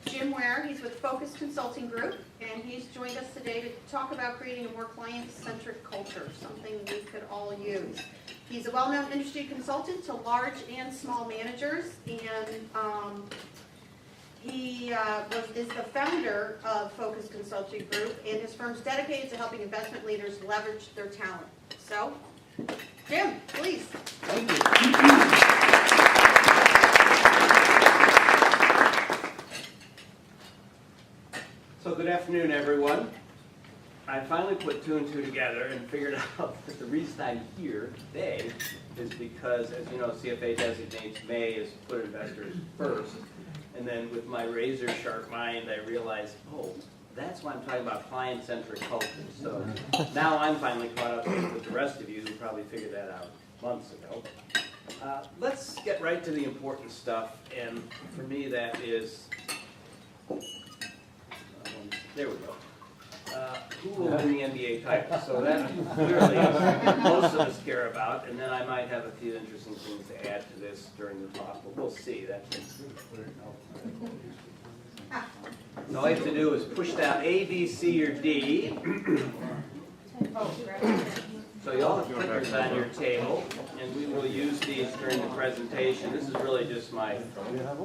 Jim Ware. He's with Focus Consulting Group, and he's joined us today to talk about creating a more client-centric culture, something we could all use. He's a well-known industry consultant to large and small managers, and he is the founder of Focus Consulting Group, and his firm's dedicated to helping investment leaders leverage their talent. So, Jim, please. Thank you. So good afternoon, everyone. I finally put two and two together and figured out that the reason I'm here today is because, as you know, CFA designates May as put investors first. And then with my razor-sharp mind, I realized, oh, that's why I'm talking about client-centric culture. So now I'm finally caught up with the rest of you who probably figured that out months ago. Let's get right to the important stuff. And for me, that is, there we go. Who will win the NBA title? So that clearly is most of us care about, and then I might have a few interesting things to add to this during the talk, but we'll see. All I have to do is push down A, B, C, or D. So you all have clickers on your table, and we will use these during the presentation. This is really just my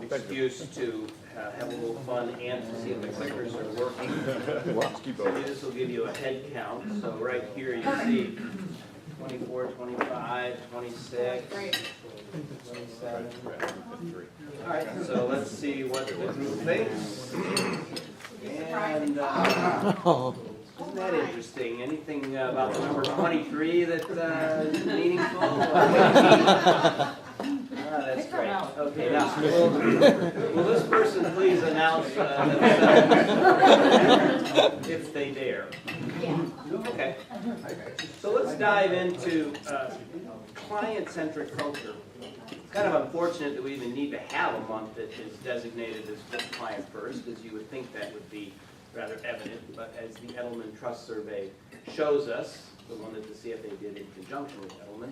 excuse to have a little fun and to see if the clickers are working. So this will give you a head count. So right here you see 24, 25, 26, 27. All right, so let's see what the group thinks. And isn't that interesting? Anything about the number 23 that is meaningful? That's great. Okay, now, will this person please announce themselves if they dare? Yeah. Okay. So let's dive into client-centric culture. It's kind of unfortunate that we even need to have a month that is designated as put client first, because you would think that would be rather evident, but as the Edelman Trust Survey shows us, the one that the CFA did in conjunction with Edelman,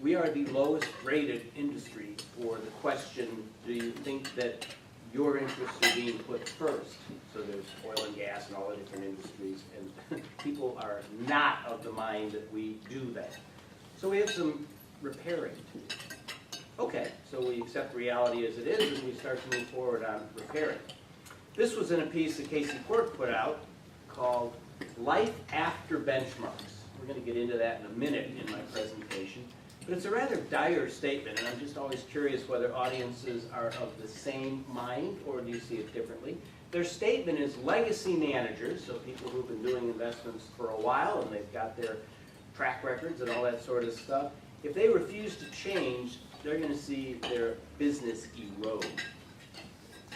we are the lowest rated industry for the question, do you think that your interests are being put first? So there's oil and gas and all the different industries, and people are not of the mind that we do that. So we have some repairing to do. Okay, so we accept reality as it is, and we start to move forward on repairing. This was in a piece that Casey Quirk put out called Life After Benchmarks. We're going to get into that in a minute in my presentation. But it's a rather dire statement, and I'm just always curious whether audiences are of the same mind or do you see it differently. Their statement is legacy managers, so people who've been doing investments for a while and they've got their track records and all that sort of stuff. If they refuse to change, they're going to see their business erode.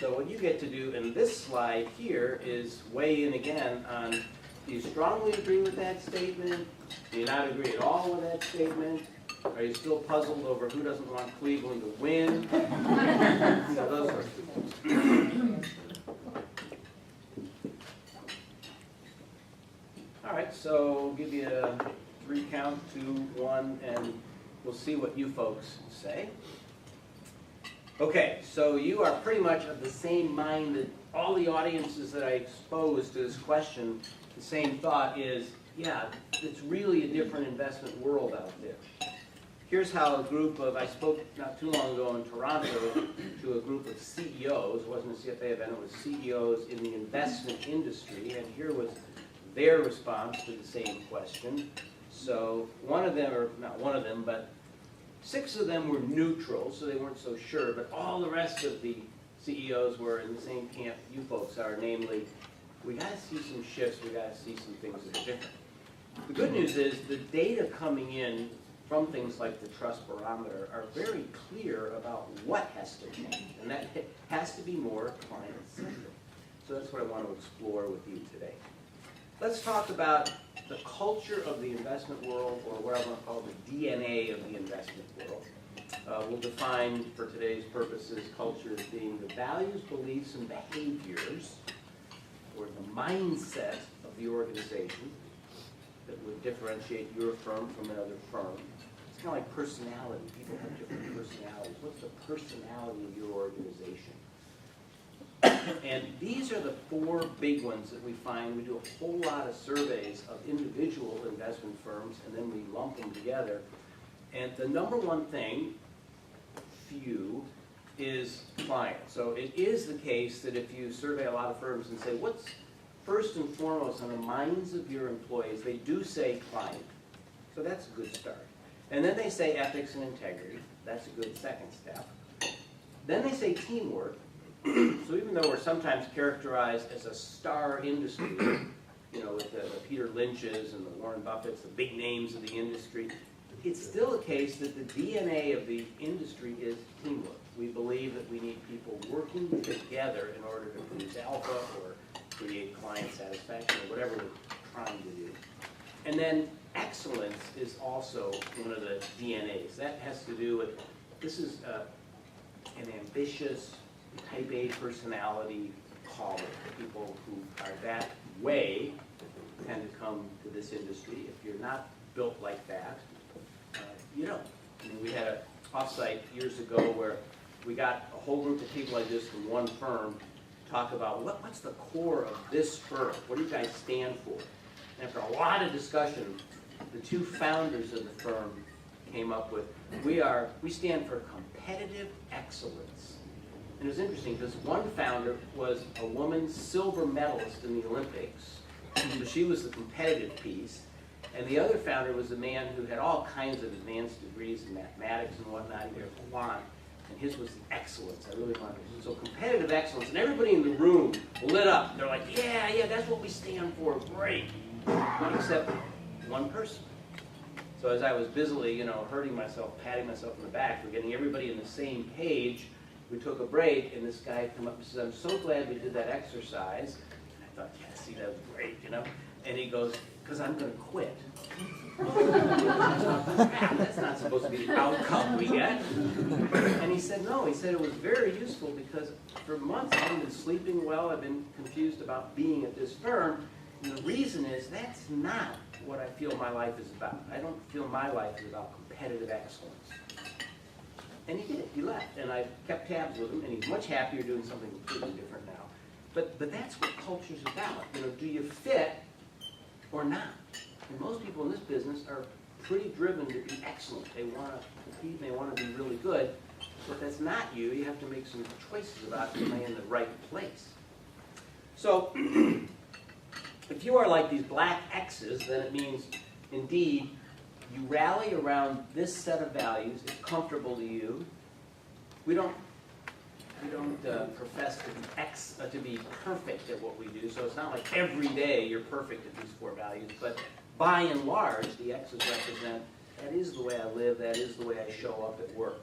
So what you get to do in this slide here is weigh in again on, do you strongly agree with that statement? Do you not agree at all with that statement? Are you still puzzled over who doesn't want Cleveland to win? So those sorts of things. All right, so we'll give you a 3 count, 2, 1, and we'll see what you folks say. Okay, so you are pretty much of the same mind that all the audiences that I exposed to this question, the same thought is, yeah, it's really a different investment world out there. Here's how a group of, I spoke not too long ago in Toronto to a group of CEOs, it wasn't a CFA event, it was CEOs in the investment industry, and here was their response to the same question. So one of them, or not one of them, but 6 of them were neutral, so they weren't so sure, but all the rest of the CEOs were in the same camp you folks are, namely, we got to see some shifts, we got to see some things that are different. The good news is the data coming in from things like the Trust Barometer are very clear about what has to change, and that has to be more client-centric. So that's what I want to explore with you today. Let's talk about the culture of the investment world, or what I want to call the DNA of the investment world. We'll define, for today's purposes, culture as being the values, beliefs, and behaviors, or the mindset of the organization that would differentiate your firm from another firm. It's kind of like personality. People have different personalities. What's the personality of your organization? And these are the 4 big ones that we find. We do a whole lot of surveys of individual investment firms, and then we lump them together. And the number one thing, few, is client. So it is the case that if you survey a lot of firms and say, what's first and foremost on the minds of your employees, they do say client. So that's a good start. And then they say ethics and integrity. That's a good second step. Then they say teamwork. So even though we're sometimes characterized as a star industry, you know, with the Peter Lynch's and the Warren Buffett's, the big names of the industry, it's still the case that the DNA of the industry is teamwork. We believe that we need people working together in order to produce alpha or create client satisfaction or whatever we're trying to do. And then excellence is also one of the DNAs. That has to do with, this is an ambitious, type A personality calling. People who are that way tend to come to this industry. If you're not built like that, you don't. I mean, we had an offsite years ago where we got a whole group of people like this from one firm to talk about what's the core of this firm? What do you guys stand for? And after a lot of discussion, the 2 founders of the firm came up with, we stand for competitive excellence. And it was interesting because one founder was a woman silver medalist in the Olympics, so she was the competitive piece. And the other founder was a man who had all kinds of advanced degrees in mathematics and whatnot, he was a quant, and his was the excellence. I really wanted it. So competitive excellence, and everybody in the room lit up. They're like, yeah, that's what we stand for, great. Except one person. So as I was busily, you know, hurting myself, patting myself in the back for getting everybody on the same page, we took a break, and this guy came up and says, I'm so glad we did that exercise. And I thought, yeah, see, that was great, you know? And he goes, because I'm going to quit. That's not supposed to be the outcome we get. And he said, no, he said it was very useful because for months I haven't been sleeping well, I've been confused about being at this firm. And the reason is that's not what I feel my life is about. I don't feel my life is about competitive excellence. And he did, he left. And I kept tabs with him, and he's much happier doing something completely different now. But that's what culture's about. You know, do you fit or not? And most people in this business are pretty driven to be excellent. They want to compete, and they want to be really good. But if that's not you, you have to make some choices about am I in the right place. So if you are like these black X's, then it means, indeed, you rally around this set of values. It's comfortable to you. We don't profess to be perfect at what we do, so it's not like every day you're perfect at these 4 values, but by and large, the X's represent, that is the way I live, that is the way I show up at work.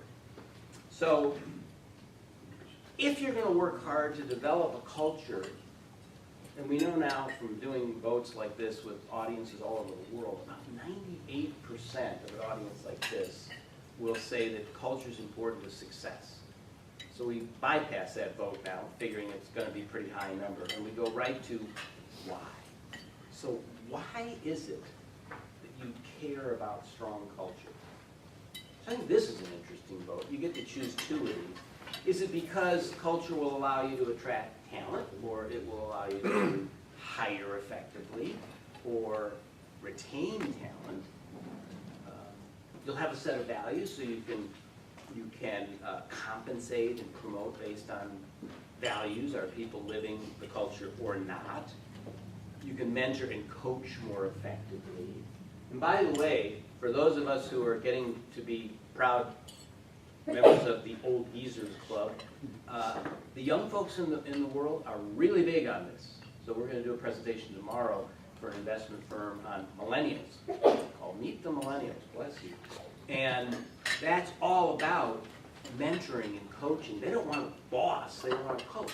So, if you're going to work hard to develop a culture, and we know now from doing votes like this with audiences all over the world, about 98% of an audience like this will say that culture is important to success. So we bypass that vote now, figuring it's going to be a pretty high number, and we go right to why. So why is it that you care about strong culture? So I think this is an interesting vote. You get to choose 2 of these. Is it because culture will allow you to attract talent, or it will allow you to hire effectively, or retain talent? You'll have a set of values, so you can compensate and promote based on values. Are people living the culture or not? You can mentor and coach more effectively. And by the way, for those of us who are getting to be proud members of the Old Geezers Club, the young folks in the world are really big on this. So we're going to do a presentation tomorrow for an investment firm on millennials called Meet the Millennials, bless you. And that's all about mentoring and coaching. They don't want a boss, they want a coach.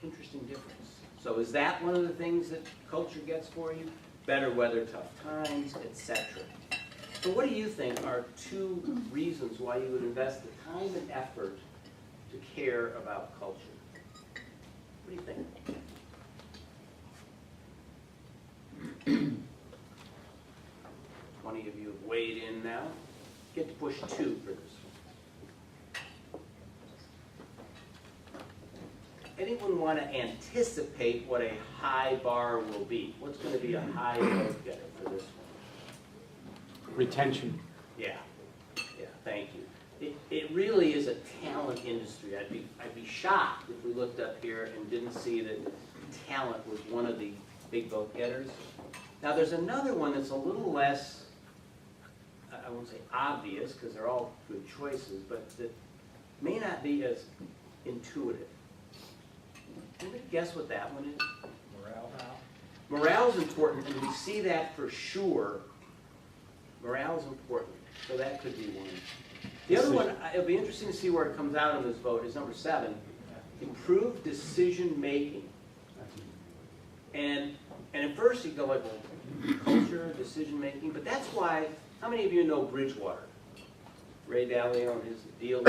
Interesting difference. So is that one of the things that culture gets for you? Better weather tough times, etc. So what do you think are 2 reasons why you would invest the time and effort to care about culture? What do you think? 20 of you have weighed in now. Get to push 2 for this one. anyone want to anticipate what a high bar will be? What's going to be a high vote getter for this one? Retention. Yeah, thank you. It really is a talent industry. I'd be shocked if we looked up here and didn't see that talent was one of the big vote getters. Now there's another one that's a little less, I won't say obvious, because they're all good choices, but that may not be as intuitive. Anybody guess what that one is? Morale now. Morale is important, and we see that for sure. Morale is important, so that could be one. The other one, it'll be interesting to see where it comes out in this vote, is number 7, improved decision making. And at first you go like, well, culture, decision making, but that's why, how many of you know Bridgewater? Ray Dalio and his deal,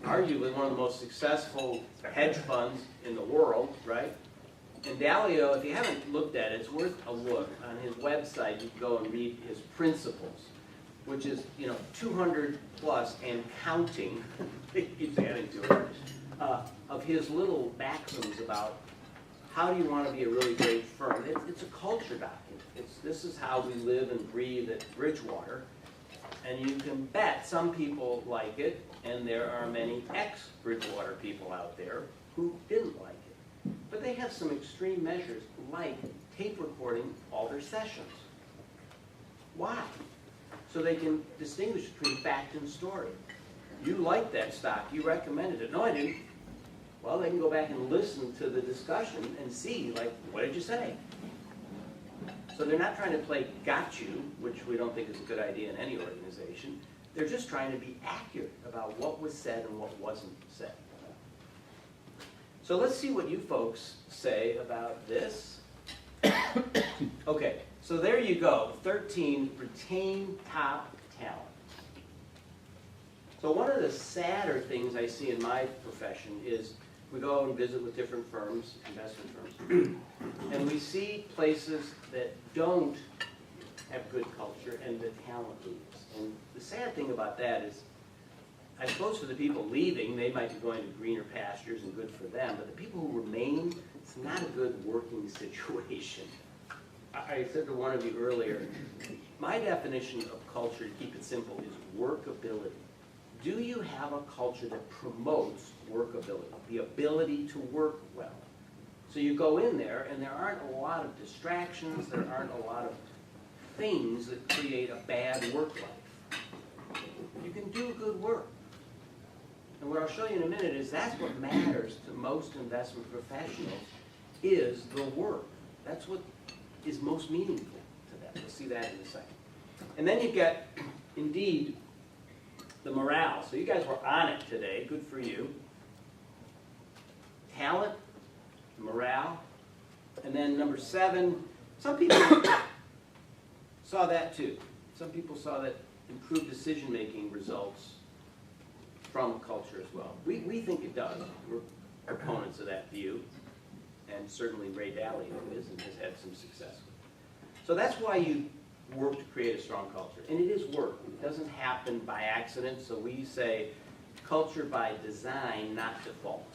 arguably one of the most successful hedge funds in the world, right? And Dalio, if you haven't looked at it, it's worth a look. On his website, you can go and read his principles, which is, 200 plus and counting, he keeps adding to it, of his little maxims about how do you want to be a really great firm. It's a culture document. This is how we live and breathe at Bridgewater. And you can bet some people like it, and there are many ex-Bridgewater people out there who didn't like it. But they have some extreme measures, like tape recording all their sessions. Why? So they can distinguish between fact and story. You liked that stock, you recommended it. No, I didn't. Well, they can go back and listen to the discussion and see, like, what did you say? So they're not trying to play got you, which we don't think is a good idea in any organization. They're just trying to be accurate about what was said and what wasn't said. So let's see what you folks say about this. Okay, so there you go. 13, retain top talent. So one of the sadder things I see in my profession is we go and visit with different firms, investment firms, and we see places that don't have good culture and the talent leaves. And the sad thing about that is, I suppose for the people leaving, they might be going to greener pastures and good for them, but the people who remain, it's not a good working situation. I said to one of you earlier, my definition of culture, to keep it simple, is workability. Do you have a culture that promotes workability, the ability to work well? So you go in there and there aren't a lot of distractions, there aren't a lot of things that create a bad work life. You can do good work. And what I'll show you in a minute is that's what matters to most investment professionals, is the work. That's what is most meaningful to them. We'll see that in a second. And then you get, indeed, the morale. So you guys were on it today. Good for you. Talent, morale, and then number 7, some people saw that too. Some people saw that improved decision-making results from culture as well. We think it does. We're proponents of that view, and certainly Ray Dalio is and has had some success. So that's why you work to create a strong culture. And it is work. It doesn't happen by accident, so we say culture by design, not default.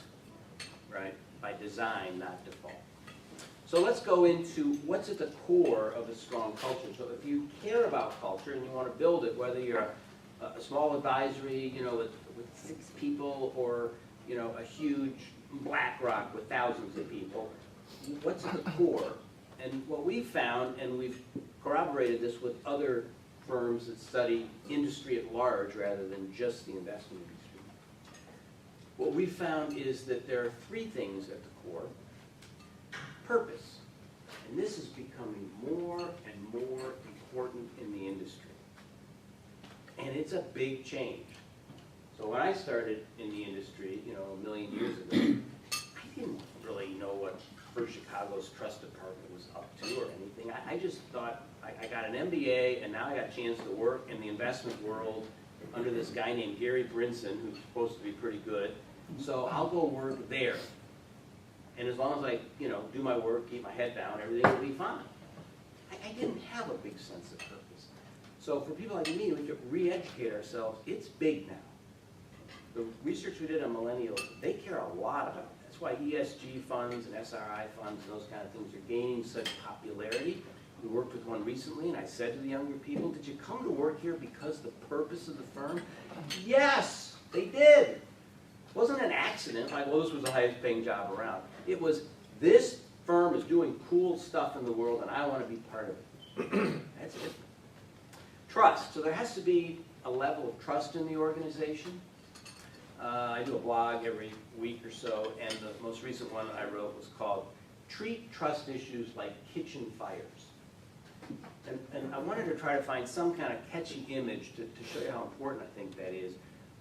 Right? By design, not default. So let's go into what's at the core of a strong culture. So if you care about culture and you want to build it, whether you're a small advisory, with 6 people, or a huge BlackRock with thousands of people, what's at the core? And what we found, and we've corroborated this with other firms that study industry at large rather than just the investment industry, what we found is that there are 3 things at the core. Purpose. And this is becoming more and more important in the industry. And it's a big change. So when I started in the industry, a million years ago, I didn't really know what First Chicago's trust department was up to or anything. I just thought I got an MBA, and now I got a chance to work in the investment world under this guy named Gary Brinson, who's supposed to be pretty good. So I'll go work there. And as long as I, do my work, keep my head down, everything will be fine. I didn't have a big sense of purpose. So for people like me, we could re-educate ourselves. It's big now. The research we did on millennials, they care a lot about this. That's why ESG funds and SRI funds and those kind of things are gaining such popularity. We worked with one recently, and I said to the younger people, did you come to work here because the purpose of the firm? Yes, they did. It wasn't an accident, like, well, this was the highest paying job around. It was, this firm is doing cool stuff in the world, and I want to be part of it. That's it. Trust. So there has to be a level of trust in the organization. I do a blog every week or so, and the most recent one I wrote was called Treat Trust Issues Like Kitchen Fires. And I wanted to try to find some kind of catchy image to show you how important I think that is.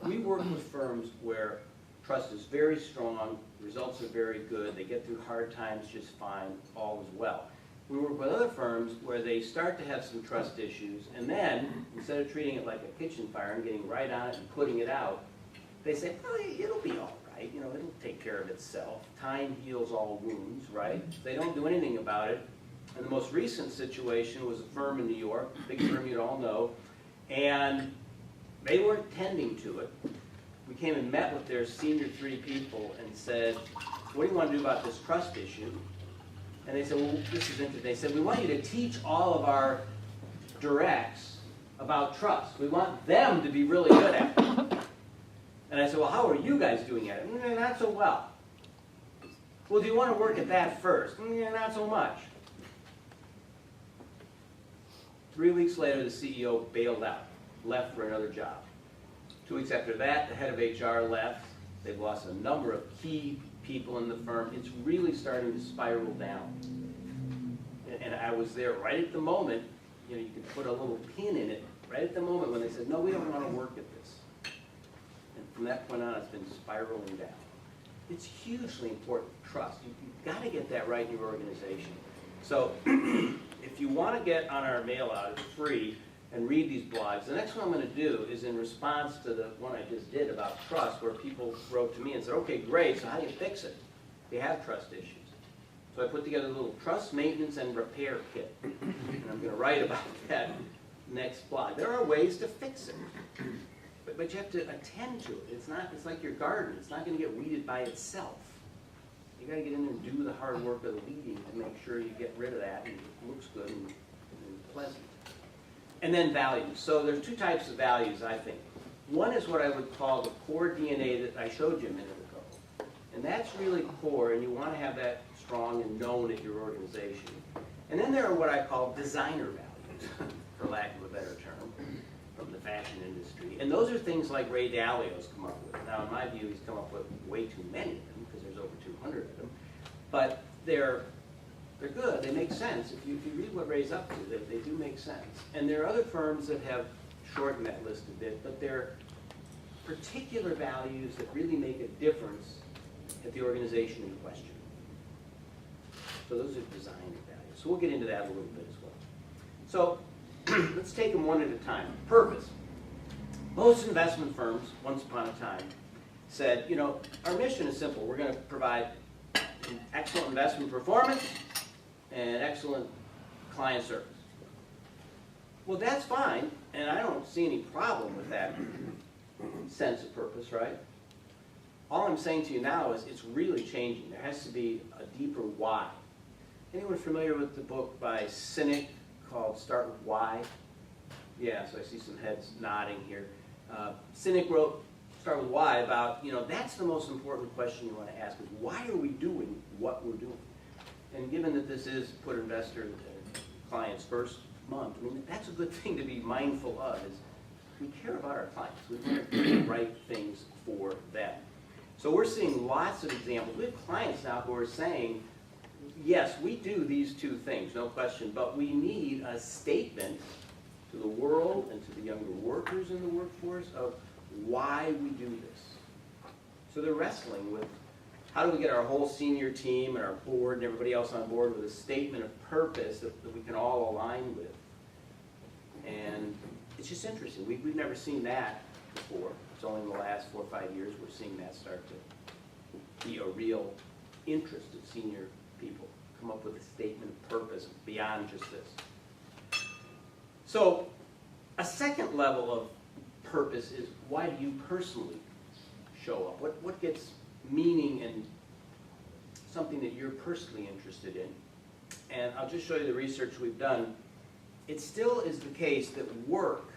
We work with firms where trust is very strong, results are very good, they get through hard times just fine, all is well. We work with other firms where they start to have some trust issues, and then, instead of treating it like a kitchen fire and getting right on it and putting it out, they say, oh, it'll be all right, you know, it'll take care of itself. Time heals all wounds, right? They don't do anything about it. And the most recent situation was a firm in New York, big firm you'd all know, and they weren't tending to it. We came and met with their senior 3 people and said, what do you want to do about this trust issue? And they said, well, this is interesting. They said, we want you to teach all of our directs about trust. We want them to be really good at it. And I said, well, how are you guys doing at it? Not so well. Well, do you want to work at that first? Not so much. 3 weeks later, the CEO bailed out, left for another job. 2 weeks after that, the head of HR left. They've lost a number of key people in the firm. It's really starting to spiral down. And I was there right at the moment, you know, you could put a little pin in it, right at the moment when they said, no, we don't want to work at this. And from that point on, it's been spiraling down. It's hugely important, trust. You've got to get that right in your organization. So if you want to get on our mail out, it's free, and read these blogs. The next one I'm going to do is in response to the one I just did about trust, where people wrote to me and said, okay, great, so how do you fix it? They have trust issues. So I put together a little trust maintenance and repair kit. And I'm going to write about that next blog. There are ways to fix it. But you have to attend to it. It's like your garden. It's not going to get weeded by itself. You got to get in there and do the hard work of the weeding to make sure you get rid of that and it looks good and pleasant. And then values. So there's 2 types of values, I think. One is what I would call the core DNA that I showed you a minute ago. And that's really core, and you want to have that strong and known at your organization. And then there are what I call designer values, for lack of a better term, from the fashion industry. And those are things like Ray Dalio's come up with. Now, in my view, he's come up with way too many of them, because there's over 200 of them. But they're good. They make sense. If you read what Ray's up to, they do make sense. And there are other firms that have shortened that list a bit, but they're particular values that really make a difference at the organization in question. So those are design values. So we'll get into that a little bit as well. So let's take them one at a time. Purpose. Most investment firms, once upon a time, said, you know, our mission is simple. We're going to provide excellent investment performance and excellent client service. Well, that's fine, and I don't see any problem with that sense of purpose, right? All I'm saying to you now is it's really changing. There has to be a deeper why. Anyone familiar with the book by Centric called Start With Why? Yeah, so I see some heads nodding here. Centric wrote Start With Why about, you know, that's the most important question you want to ask is why are we doing what we're doing? And given that this is put investor clients first month, I mean, that's a good thing to be mindful of is we care about our clients. We want to do the right things for them. So we're seeing lots of examples. We have clients now who are saying, yes, we do these 2 things, no question, but we need a statement to the world and to the younger workers in the workforce of why we do this. So they're wrestling with how do we get our whole senior team and our board and everybody else on board with a statement of purpose that we can all align with. And it's just interesting. We've never seen that before. It's only in the last 4 or 5 years we're seeing that start to be a real interest of senior people. Come up with a statement of purpose beyond just this. So a second level of purpose is why do you personally show up? What gets meaning and something that you're personally interested in. And I'll just show you the research we've done. It still is the case that work,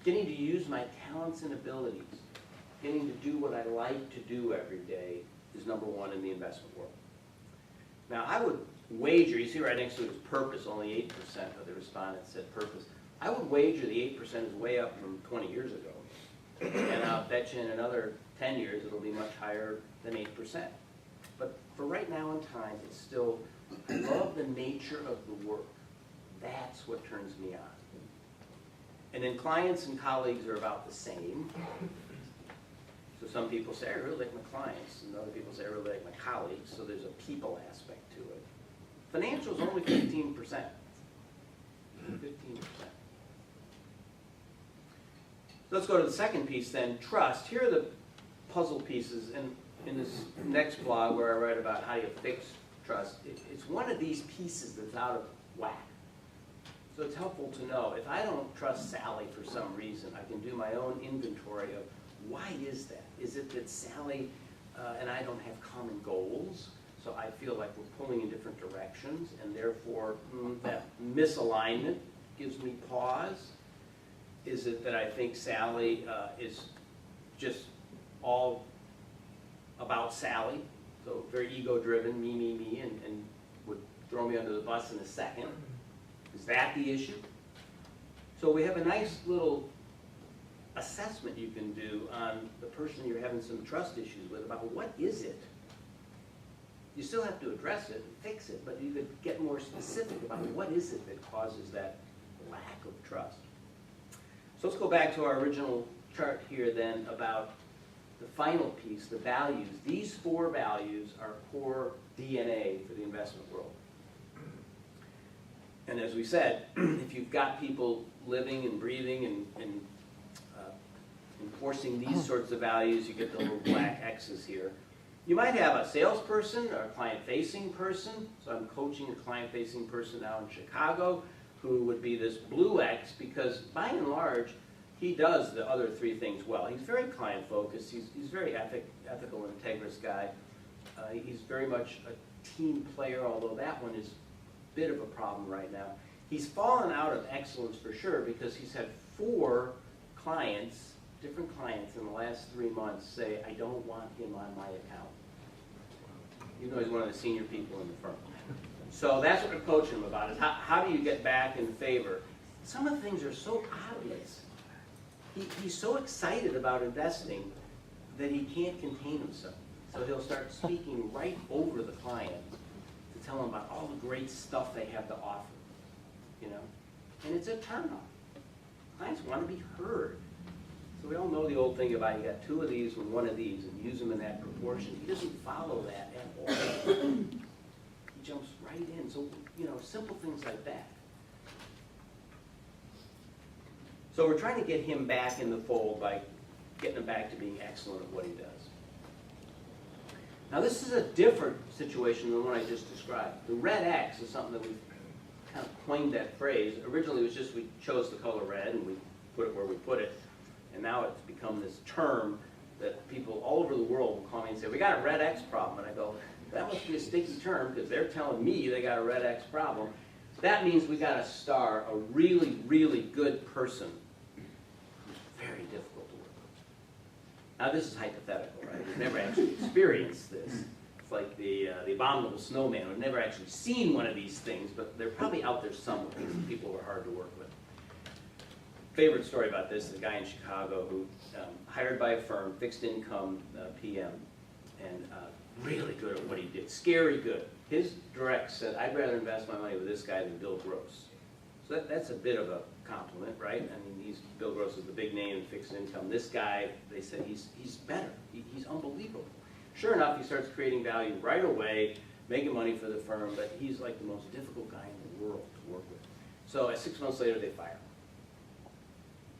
getting to use my talents and abilities, getting to do what I like to do every day is #1 in the investment world. Now, I would wager, you see right next to it is purpose, only 8% of the respondents said purpose. I would wager the 8% is way up from 20 years ago. And I'll bet you in another 10 years it'll be much higher than 8%. But for right now in time, it's still, I love the nature of the work. That's what turns me on. And then clients and colleagues are about the same. So some people say, I really like my clients, and other people say, I really like my colleagues, so there's a people aspect to it. Financial's only 15%. 15%. So let's go to the second piece then, trust. Here are the puzzle pieces in this next blog where I write about how you fix trust. It's one of these pieces that's out of whack. So it's helpful to know, if I don't trust Sally for some reason, I can do my own inventory of why is that? Is it that Sally and I don't have common goals? So I feel like we're pulling in different directions, and therefore that misalignment gives me pause. Is it that I think Sally is just all about Sally, so very ego-driven, me, and would throw me under the bus in a second? Is that the issue? So we have a nice little assessment you can do on the person you're having some trust issues with about what is it. You still have to address it and fix it, but you could get more specific about what is it that causes that lack of trust. So let's go back to our original chart here then about the final piece, the values. These 4 values are core DNA for the investment world. And as we said, if you've got people living and breathing and enforcing these sorts of values, you get the little black X's here. You might have a salesperson or a client-facing person. So I'm coaching a client-facing person now in Chicago who would be this blue X because by and large, he does the other 3 things well. He's very client-focused. He's very ethical and integrous guy. He's very much a team player, although that one is a bit of a problem right now. He's fallen out of excellence for sure because he's had 4 clients, different clients in the last 3 months say, I don't want him on my account. Even though he's one of the senior people in the firm. So that's what we're coaching him about, is how do you get back in favor? Some of the things are so obvious. He's so excited about investing that he can't contain himself. So he'll start speaking right over the client to tell them about all the great stuff they have to offer. You know? And it's a turn-off. Clients want to be heard. So we all know the old thing about you got 2 of these and 1 of these and use them in that proportion. He doesn't follow that at all. He jumps right in. So, you know, simple things like that. So we're trying to get him back in the fold by getting him back to being excellent at what he does. Now this is a different situation than the one I just described. The red X is something that we've kind of coined that phrase. Originally it was just we chose the color red and we put it where we put it. And now it's become this term that people all over the world will call me and say, we got a red X problem. And I go, that must be a sticky term because they're telling me they got a red X problem. That means we got to star a really, really good person who's very difficult to work with. Now this is hypothetical, right? We've never actually experienced this. It's like the abominable snowman. We've never actually seen one of these things, but they're probably out there somewhere. People who are hard to work with. Favorite story about this is a guy in Chicago who hired by a firm, fixed income PM, and really good at what he did, scary good. His direct said, I'd rather invest my money with this guy than Bill Gross. So that's a bit of a compliment, right? I mean, Bill Gross is the big name in fixed income. This guy, they said, he's better. He's unbelievable. Sure enough, he starts creating value right away, making money for the firm, but he's like the most difficult guy in the world to work with. So 6 months later, they fire him.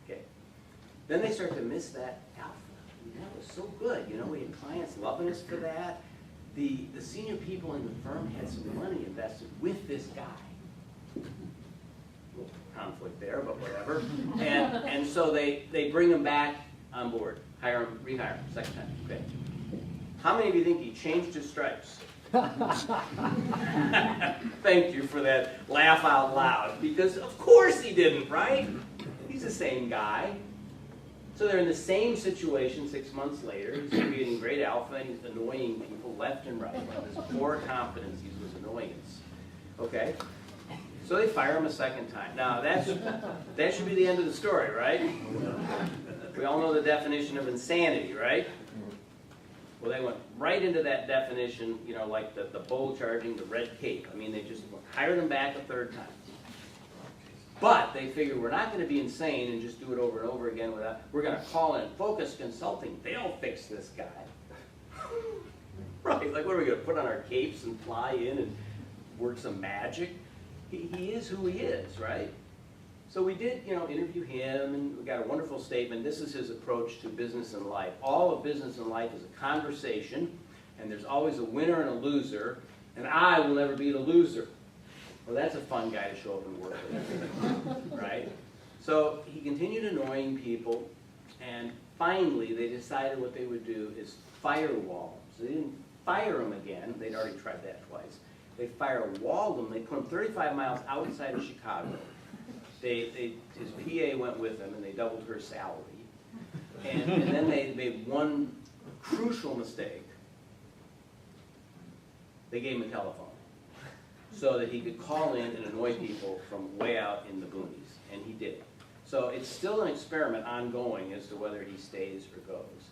Okay. Then they start to miss that alpha. That was so good. You know, we had clients loving us for that. The senior people in the firm had some money invested with this guy. A little conflict there, but whatever. And so they bring him back on board. Hire him, rehire him, second time. Okay. How many of you think he changed his stripes? Thank you for that laugh out loud, because of course he didn't, right? He's the same guy. So they're in the same situation 6 months later. He's creating great alpha and he's annoying people left and right. One of his core competencies was annoyance. Okay? So they fire him a second time. Now that should be the end of the story, right? We all know the definition of insanity, right? Well, they went right into that definition, you know, like the bull charging the red cape. I mean, they just hired him back a third time. But they figured we're not going to be insane and just do it over and over again. We're going to call in Focus Consulting. They'll fix this guy. Right, like what are we going to put on our capes and fly in and work some magic? He is who he is, right? So we did, you know, interview him, and we got a wonderful statement. This is his approach to business and life. All of business and life is a conversation, and there's always a winner and a loser, and I will never be the loser. Well, that's a fun guy to show up and work with, right? So he continued annoying people, and finally they decided what they would do is firewall him. So they didn't fire him again. They'd already tried that twice. They firewalled him. They put him 35 miles outside of Chicago. His PA went with him, and they doubled her salary. And then they made one crucial mistake. They gave him a telephone so that he could call in and annoy people from way out in the boonies, and he did. So it's still an experiment ongoing as to whether he stays or goes.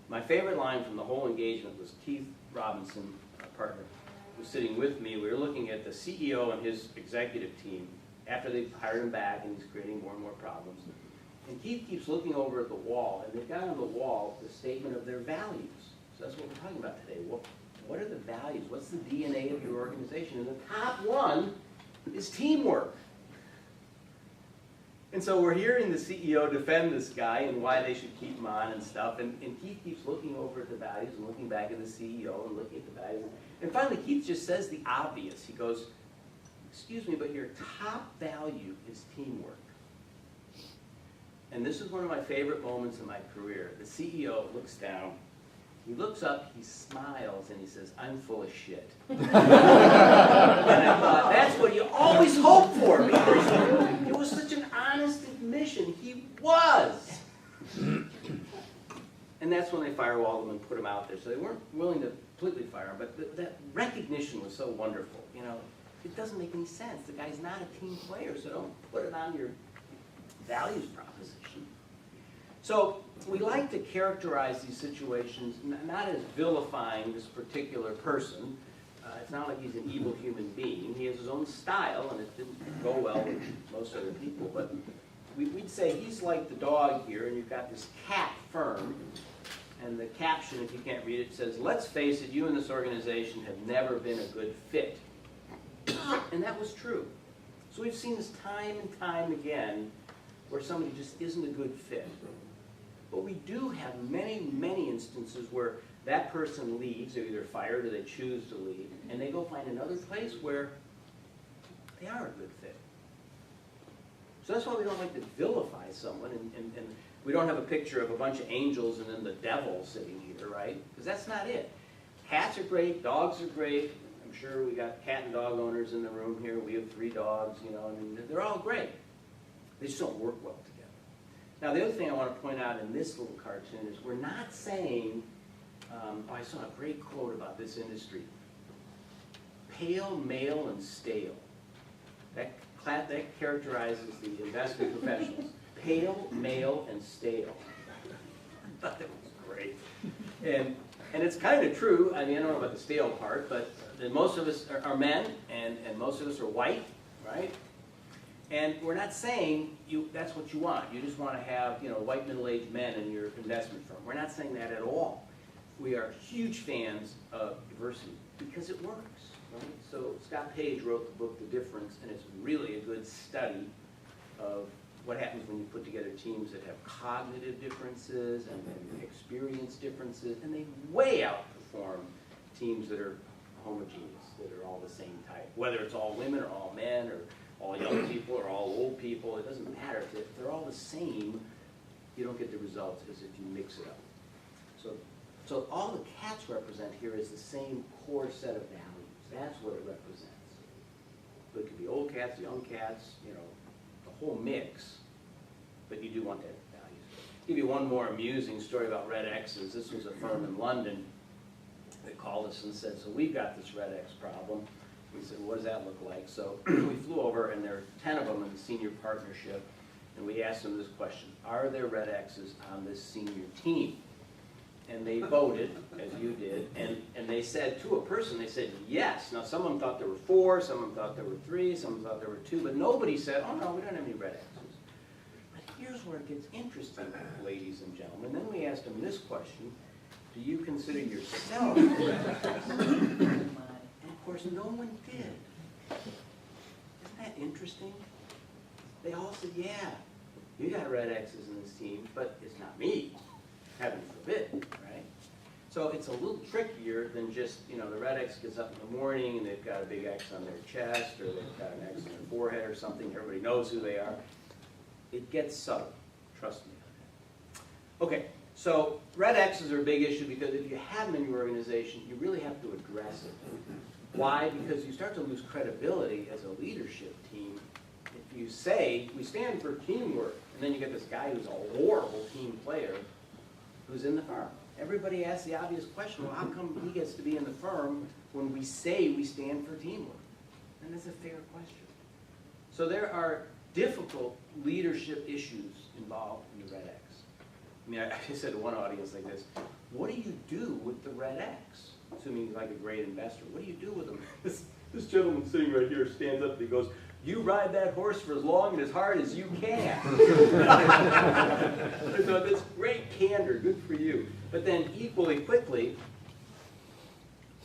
My favorite line from the whole engagement was Keith Robinson, our partner, was sitting with me. We were looking at the CEO and his executive team after they've hired him back and he's creating more and more problems. And Keith keeps looking over at the wall, and they've got on the wall the statement of their values. So that's what we're talking about today. What are the values? What's the DNA of your organization? And the top one is teamwork. And so we're hearing the CEO defend this guy and why they should keep him on and stuff. And Keith keeps looking over at the values and looking back at the CEO and looking at the values. And finally, Keith just says the obvious. He goes, "Excuse me, but your top value is teamwork." And this is one of my favorite moments in my career. The CEO looks down, he looks up, he smiles, and he says, "I'm full of shit." And I thought, that's what you always hope for, because it was such an honest admission. He was. And that's when they firewalled him and put him out there. So they weren't willing to completely fire him, but that recognition was so wonderful. You know, it doesn't make any sense. The guy's not a team player, so don't put it on your values proposition. So we like to characterize these situations not as vilifying this particular person. It's not like he's an evil human being. He has his own style, and it didn't go well with most other people. But we'd say he's like the dog here, and you've got this cat firm. And the caption, if you can't read it, says, "Let's face it, you and this organization have never been a good fit." And that was true. So we've seen this time and time again where somebody just isn't a good fit. But we do have many, many instances where that person leaves, they're either fired or they choose to leave, and they go find another place where they are a good fit. So that's why we don't like to vilify someone, and we don't have a picture of a bunch of angels and then the devil sitting either, right? Because that's not it. Cats are great, dogs are great. I'm sure we got cat and dog owners in the room here. We have 3 dogs, you know, I mean, they're all great. They just don't work well together. Now, the other thing I want to point out in this little cartoon is we're not saying, I saw a great quote about this industry. Pale, male, and stale. That characterizes the investment professionals. Pale, male, and stale. I thought that was great. And it's kind of true. I mean, I don't know about the stale part, but most of us are men, and most of us are white, right? And we're not saying that's what you want. You just want to have, you know, white middle-aged men in your investment firm. We're not saying that at all. We are huge fans of diversity because it works, right? So Scott Page wrote the book, The Difference, and it's really a good study of what happens when you put together teams that have cognitive differences and experience differences, and they way outperform teams that are homogeneous, that are all the same type. Whether it's all women or all men or all young people or all old people, it doesn't matter. If they're all the same, you don't get the results as if you mix it up. So So all the cats represent here is the same core set of values. That's what it represents. So it could be old cats, young cats, you know, the whole mix, but you do want that values. I'll give you one more amusing story about red X's. This was a firm in London that called us and said, so we've got this red X problem. We said, well, what does that look like? So we flew over, and there are 10 of them in the senior partnership, and we asked them this question: are there red X's on this senior team? And they voted, as you did, and they said, to a person, they said yes. Now, some of them thought there were 4, some of them thought there were 3, some of them thought there were 2, but nobody said, oh no, we don't have any red X's. But here's where it gets interesting, ladies and gentlemen. Then we asked them this question: do you consider yourself a red X? And of course, no one did. Isn't that interesting? They all said, yeah, you got red X's in this team, but it's not me. Heaven forbid, right? So it's a little trickier than just, you know, the red X gets up in the morning and they've got a big X on their chest, or they've got an X on their forehead or something. Everybody knows who they are. It gets subtle. Trust me on that. Okay, so red X's are a big issue because if you have them in your organization, you really have to address it. Why? Because you start to lose credibility as a leadership team. If you say, we stand for teamwork, and then you get this guy who's a horrible team player who's in the firm. Everybody asks the obvious question: well, how come he gets to be in the firm when we say we stand for teamwork? And that's a fair question. So there are difficult leadership issues involved in the red X. I mean, I said to one audience like this: what do you do with the red X? Assuming he's like a great investor, what do you do with them? This gentleman sitting right here stands up and he goes, you ride that horse for as long and as hard as you can. So that's great candor, good for you. But then equally quickly,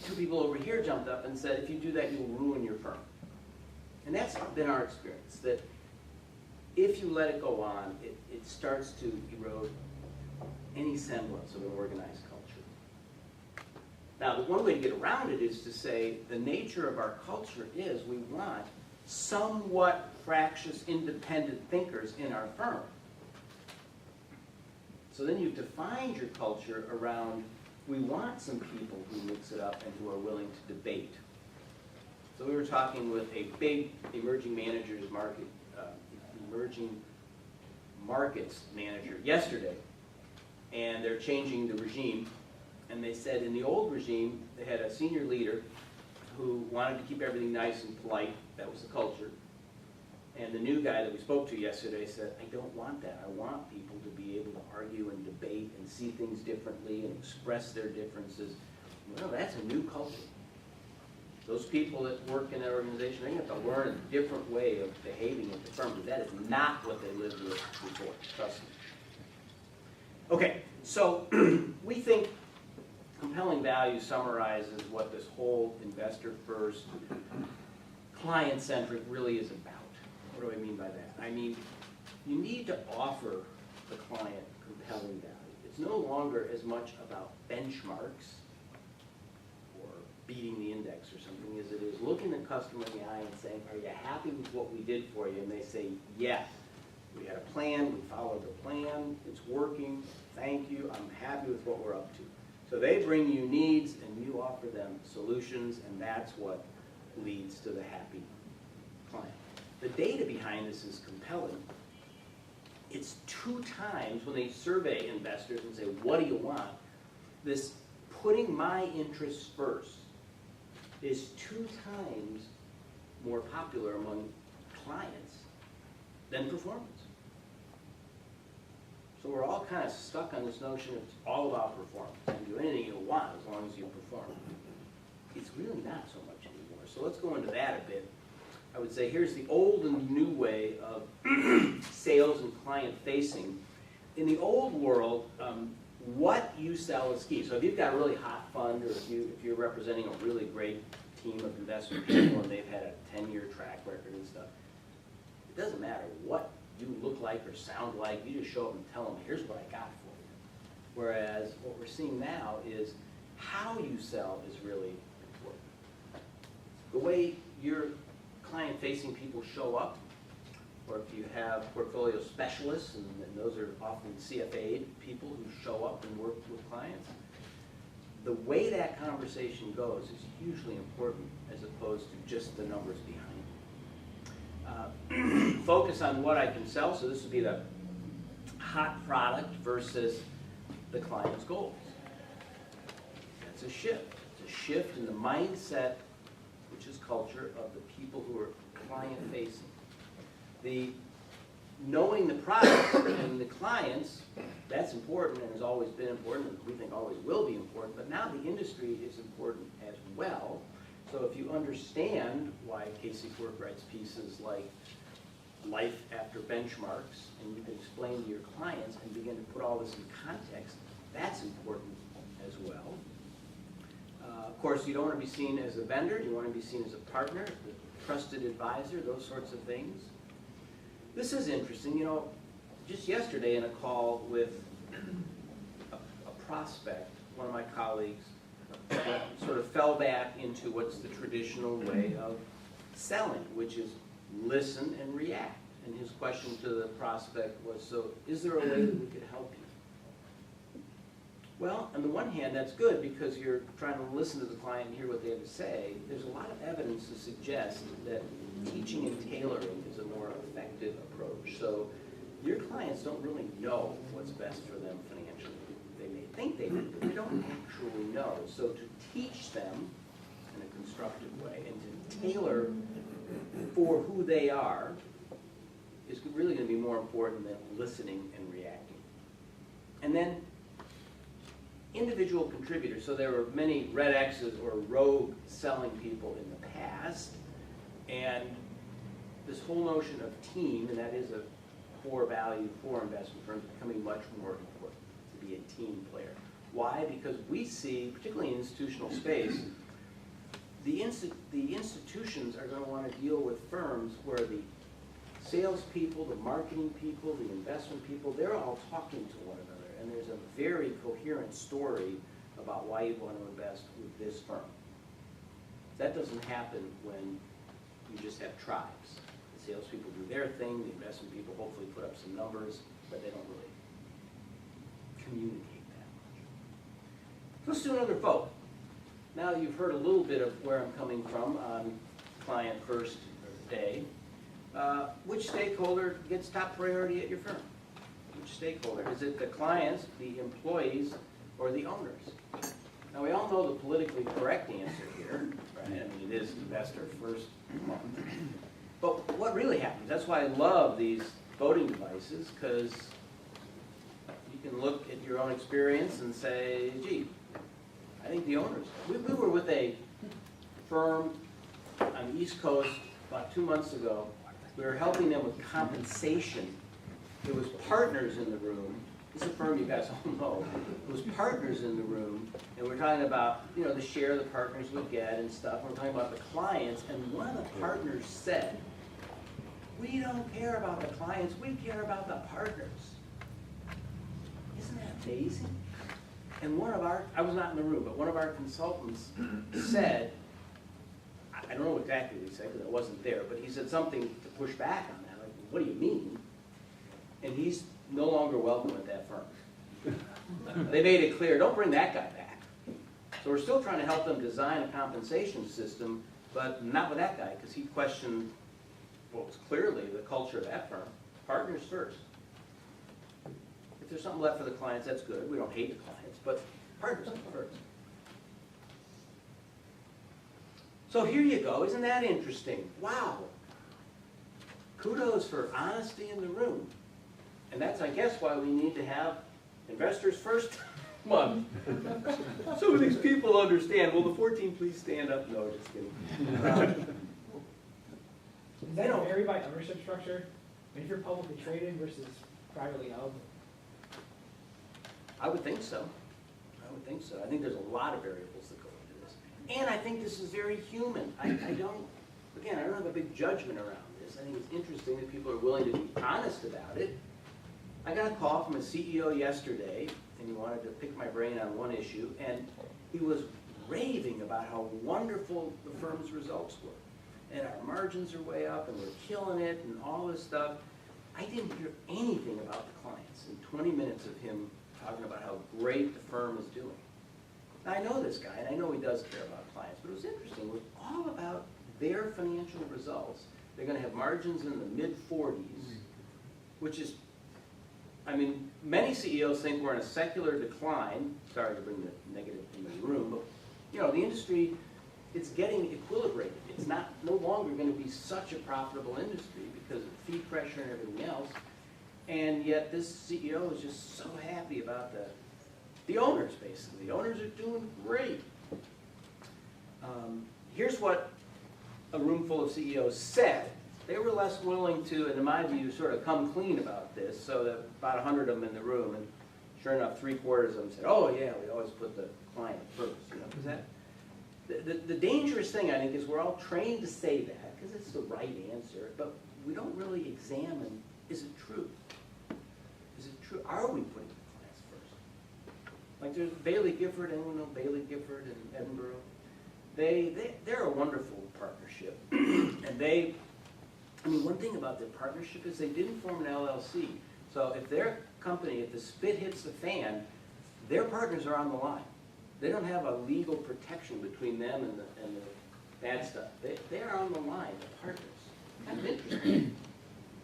2 people over here jumped up and said, if you do that, you will ruin your firm. And that's been our experience, that if you let it go on, it starts to erode any semblance of an organized culture. Now, the one way to get around it is to say the nature of our culture is we want somewhat fractious, independent thinkers in our firm. So then you've defined your culture around, we want some people who mix it up and who are willing to debate. So we were talking with a big emerging markets manager yesterday, and they're changing the regime. And they said in the old regime, they had a senior leader who wanted to keep everything nice and polite. That was the culture. And the new guy that we spoke to yesterday said, I don't want that. I want people to be able to argue and debate and see things differently and express their differences. Well, that's a new culture. Those people that work in that organization, they have to learn a different way of behaving at the firm, because that is not what they lived with before. Trust me. Okay, so we think compelling value summarizes what this whole investor-first, client-centric really is about. What do I mean by that? I mean, you need to offer the client compelling value. It's no longer as much about benchmarks or beating the index or something as it is looking the customer in the eye and saying, are you happy with what we did for you? And they say, yes. We had a plan, we followed the plan, it's working, thank you, I'm happy with what we're up to. So they bring you needs and you offer them solutions, and that's what leads to the happy client. The data behind this is compelling. It's 2 times when they survey investors and say, what do you want? This putting my interests first is 2 times more popular among clients than performance. So we're all kind of stuck on this notion of it's all about performance. You can do anything you want as long as you perform. It's really not so much anymore. So let's go into that a bit. I would say here's the old and new way of sales and client facing. In the old world, what you sell is key. So if you've got a really hot fund, or if you're representing a really great team of investment people and they've had a 10-year track record and stuff, it doesn't matter what you look like or sound like, you just show up and tell them, here's what I got for you. Whereas what we're seeing now is how you sell is really important. The way your client-facing people show up, or if you have portfolio specialists, and those are often CFA people who show up and work with clients, the way that conversation goes is hugely important as opposed to just the numbers behind. Focus on what I can sell, so this would be the hot product versus the client's goals. That's a shift. It's a shift in the mindset, which is culture, of the people who are client-facing. The knowing the products and the clients, that's important and has always been important, and we think always will be important, but now the industry is important as well. So if you understand why Casey Quirk writes pieces like Life After Benchmarks, and you can explain to your clients and begin to put all this in context, that's important as well. Of course, you don't want to be seen as a vendor, you want to be seen as a partner, a trusted advisor, those sorts of things. This is interesting, you know, just yesterday in a call with a prospect, one of my colleagues sort of fell back into what's the traditional way of selling, which is listen and react. And his question to the prospect was, so is there a way that we could help you? Well, on the one hand, that's good because you're trying to listen to the client and hear what they have to say. There's a lot of evidence to suggest that teaching and tailoring is a more effective approach. So your clients don't really know what's best for them financially. They may think they do, but they don't actually know. So to teach them in a constructive way and to tailor for who they are is really going to be more important than listening and reacting. And then individual contributors. So there were many red X's or rogue selling people in the past, and this whole notion of team, and that is a core value for investment firms, becoming much more important to be a team player. Why? Because we see, particularly in institutional space, the institutions are going to want to deal with firms where the salespeople, the marketing people, the investment people, they're all talking to one another, and there's a very coherent story about why you want to invest with this firm. That doesn't happen when you just have tribes. The salespeople do their thing, the investment people hopefully put up some numbers, but they don't really communicate that much. Let's do another vote. Now that you've heard a little bit of where I'm coming from on client first day, which stakeholder gets top priority at your firm? Which stakeholder? Is it the clients, the employees, or the owners? Now we all know the politically correct answer here, right? I mean, it is investor first month. But what really happens? That's why I love these voting devices, because you can look at your own experience and say, gee, I think the owners. We were with a firm on the East Coast about 2 months ago. We were helping them with compensation. There was partners in the room. This is a firm you guys all know. There was partners in the room, and we're talking about, you know, the share the partners would get and stuff. We're talking about the clients, and one of the partners said, "We don't care about the clients, we care about the partners." Isn't that amazing? And one of our, I was not in the room, but one of our consultants said, I don't know exactly what he said because I wasn't there, but he said something to push back on that, like, what do you mean? And he's no longer welcome at that firm. They made it clear, don't bring that guy back. So we're still trying to help them design a compensation system, but not with that guy, because he questioned what was clearly the culture of that firm. Partners first. If there's something left for the clients, that's good. We don't hate the clients, but partners first. So here you go. Isn't that interesting? Wow. Kudos for honesty in the room. And that's, I guess, why we need to have investors first month. So these people understand. Will the 14 please stand up? No, just kidding. Does that vary by ownership structure? I mean, if you're publicly traded versus privately held? I would think so. I would think so. I think there's a lot of variables that go into this. And I think this is very human. I don't have a big judgment around this. I think it's interesting that people are willing to be honest about it. I got a call from a CEO yesterday, and he wanted to pick my brain on one issue, and he was raving about how wonderful the firm's results were. And our margins are way up, and we're killing it, and all this stuff. I didn't hear anything about the clients in 20 minutes of him talking about how great the firm is doing. Now, I know this guy, and I know he does care about clients, but it was interesting. It was all about their financial results. They're going to have margins in the mid-40s, which is, I mean, many CEOs think we're in a secular decline. Sorry to bring the negative in the room, but you know, the industry, it's getting equilibrated. It's no longer going to be such a profitable industry because of fee pressure and everything else. And yet this CEO is just so happy about the owners, basically. The owners are doing great. Here's what a room full of CEOs said. They were less willing to, and in my view, sort of come clean about this, so that about 100 of them in the room, and sure enough, 3/4 of them said, oh yeah, we always put the client first. You know, because the dangerous thing, I think, is we're all trained to say that, because it's the right answer, but we don't really examine, is it true? Is it true? Are we putting the clients first? Like there's Bailey Gifford, anyone know Bailey Gifford in Edinburgh? They're a wonderful partnership. And I mean, one thing about their partnership is they didn't form an LLC. So if their company, if the spit hits the fan, their partners are on the line. They don't have a legal protection between them and the bad stuff. They're on the line, the partners. Kind of interesting.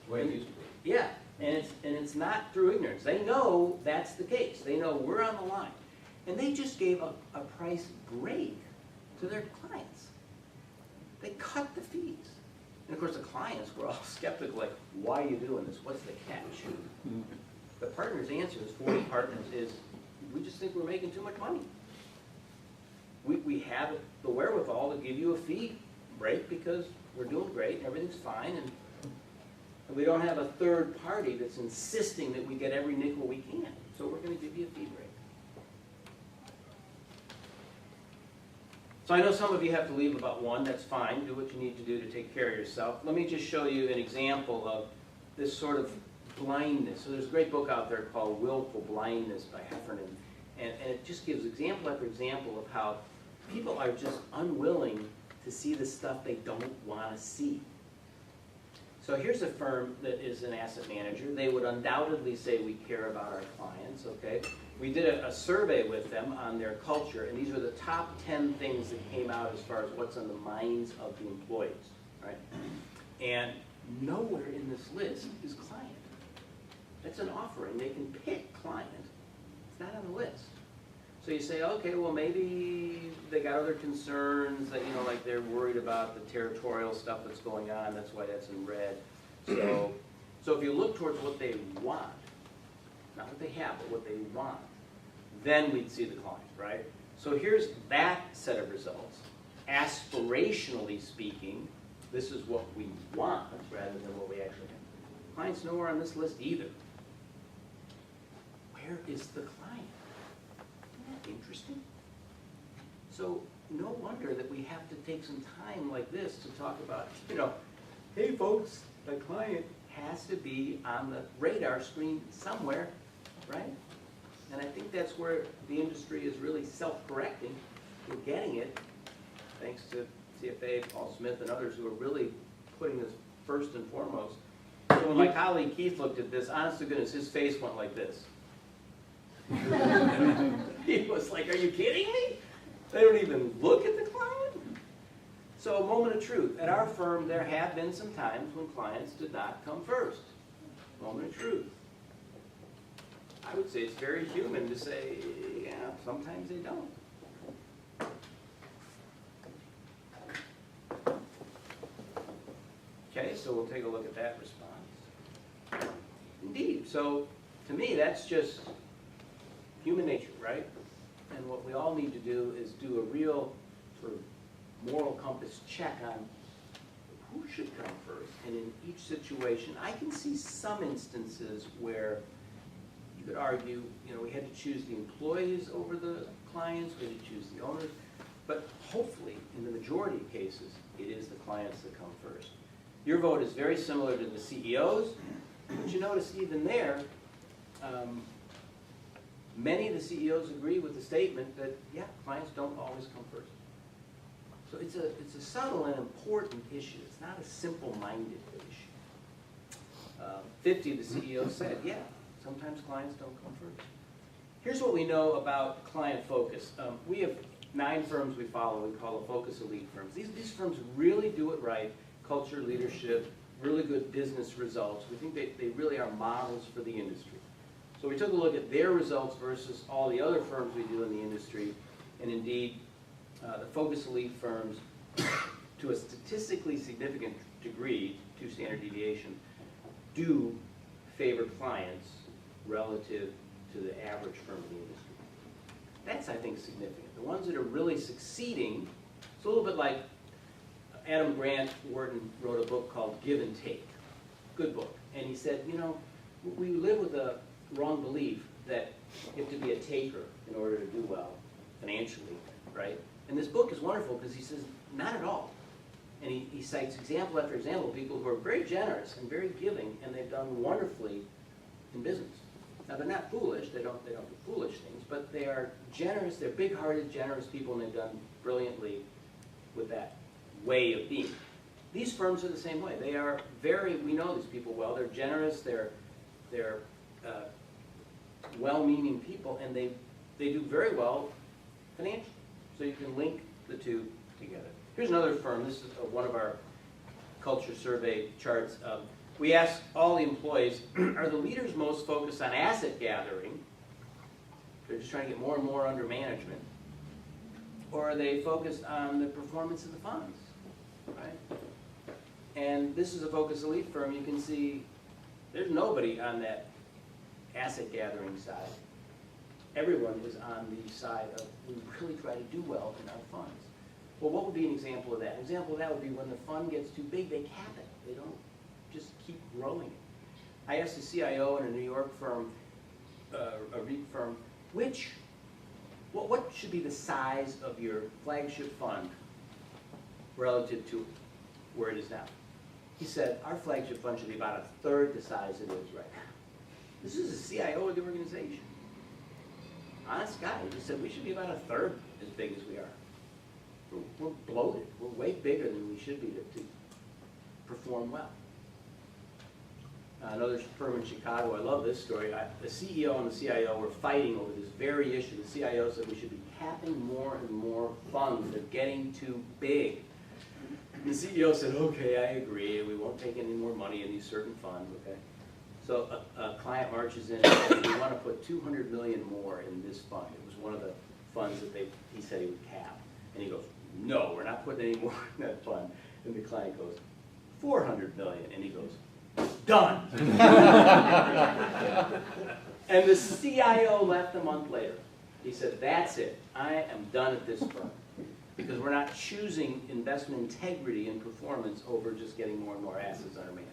The way it used to be. Yeah, and it's not through ignorance. They know that's the case. They know we're on the line. And they just gave a price break to their clients. They cut the fees. And of course the clients were all skeptical, like, why are you doing this? What's the catch? The partner's answer is, 40 partners, is we just think we're making too much money. We have the wherewithal to give you a fee break because we're doing great and everything's fine, and we don't have a third party that's insisting that we get every nickel we can. So we're going to give you a fee break. So I know some of you have to leave about 1. That's fine. Do what you need to do to take care of yourself. Let me just show you an example of this sort of blindness. So there's a great book out there called Willful Blindness by Heffernan. And it just gives example after example of how people are just unwilling to see the stuff they don't want to see. So here's a firm that is an asset manager. They would undoubtedly say we care about our clients, okay? We did a survey with them on their culture, and these are the top 10 things that came out as far as what's on the minds of the employees, right? And nowhere in this list is client. That's an offering. They can pick client. It's not on the list. So you say, okay, well maybe they got other concerns that, you know, like they're worried about the territorial stuff that's going on. That's why that's in red. So if you look towards what they want, not what they have, but what they want, then we'd see the client, right? So here's that set of results. Aspirationally speaking, this is what we want rather than what we actually have. Client's nowhere on this list either. Where is the client? Isn't that interesting? So no wonder that we have to take some time like this to talk about, you know, hey folks, the client has to be on the radar screen somewhere, right? And I think that's where the industry is really self-correcting. We're getting it, thanks to CFA, Paul Smith, and others who are really putting this first and foremost. So when my colleague Keith looked at this, honest to goodness, his face went like this. He was like, are you kidding me? They don't even look at the client? So a moment of truth. At our firm, there have been some times when clients did not come first. Moment of truth. I would say it's very human to say, yeah, sometimes they don't. Okay, so we'll take a look at that response. Indeed, so to me, that's just human nature, right? And what we all need to do is do a real sort of moral compass check on who should come first. And in each situation, I can see some instances where you could argue, you know, we had to choose the employees over the clients, we had to choose the owners, but hopefully, in the majority of cases, it is the clients that come first. Your vote is very similar to the CEOs, but you notice even there, many of the CEOs agree with the statement that, yeah, clients don't always come first. So it's a subtle and important issue. It's not a simple-minded issue. 50 of the CEOs said, yeah, sometimes clients don't come first. Here's what we know about client focus. We have 9 firms we follow, we call the Focus Elite firms. These firms really do it right, culture, leadership, really good business results. We think they really are models for the industry. So we took a look at their results versus all the other firms we do in the industry, and indeed, the Focus Elite firms, to a statistically significant degree, 2 standard deviation, do favor clients relative to the average firm in the industry. That's, I think, significant. The ones that are really succeeding, it's a little bit like Adam Grant Wharton wrote a book called Give and Take. Good book. And he said, you know, we live with a wrong belief that you have to be a taker in order to do well financially, right? And this book is wonderful because he says, not at all. And he cites example after example of people who are very generous and very giving, and they've done wonderfully in business. Now, they're not foolish, they don't do foolish things, but they are generous, they're big-hearted, generous people, and they've done brilliantly with that way of being. These firms are the same way. They are very, we know these people well, they're generous, they're well-meaning people, and they do very well financially. So you can link the two together. Here's another firm. This is one of our culture survey charts. We asked all the employees, are the leaders most focused on asset gathering? They're just trying to get more and more under management. Or are they focused on the performance of the funds? Right? And this is a Focus Elite firm. You can see there's nobody on that asset gathering side. Everyone is on the side of we really try to do well in our funds. Well, what would be an example of that? An example of that would be when the fund gets too big, they cap it. They don't just keep growing it. I asked the CIO in a New York firm, a REIT firm, what should be the size of your flagship fund relative to where it is now? He said, our flagship fund should be about 1/3 the size it is right now. This is the CIO of the organization. Honest guy, he just said, we should be about 1/3 as big as we are. We're bloated. We're way bigger than we should be to perform well. Another firm in Chicago, I love this story. The CEO and the CIO were fighting over this very issue. The CIO said we should be capping more and more funds. They're getting too big. And the CEO said, okay, I agree. We won't take any more money in these certain funds, okay? So a client marches in and says, we want to put $200 million more in this fund. It was one of the funds that he said he would cap. And he goes, no, we're not putting any more in that fund. And the client goes, $400 million. And he goes, done. And the CIO left a month later. He said, that's it. I am done at this firm. Because we're not choosing investment integrity and performance over just getting more and more assets under management.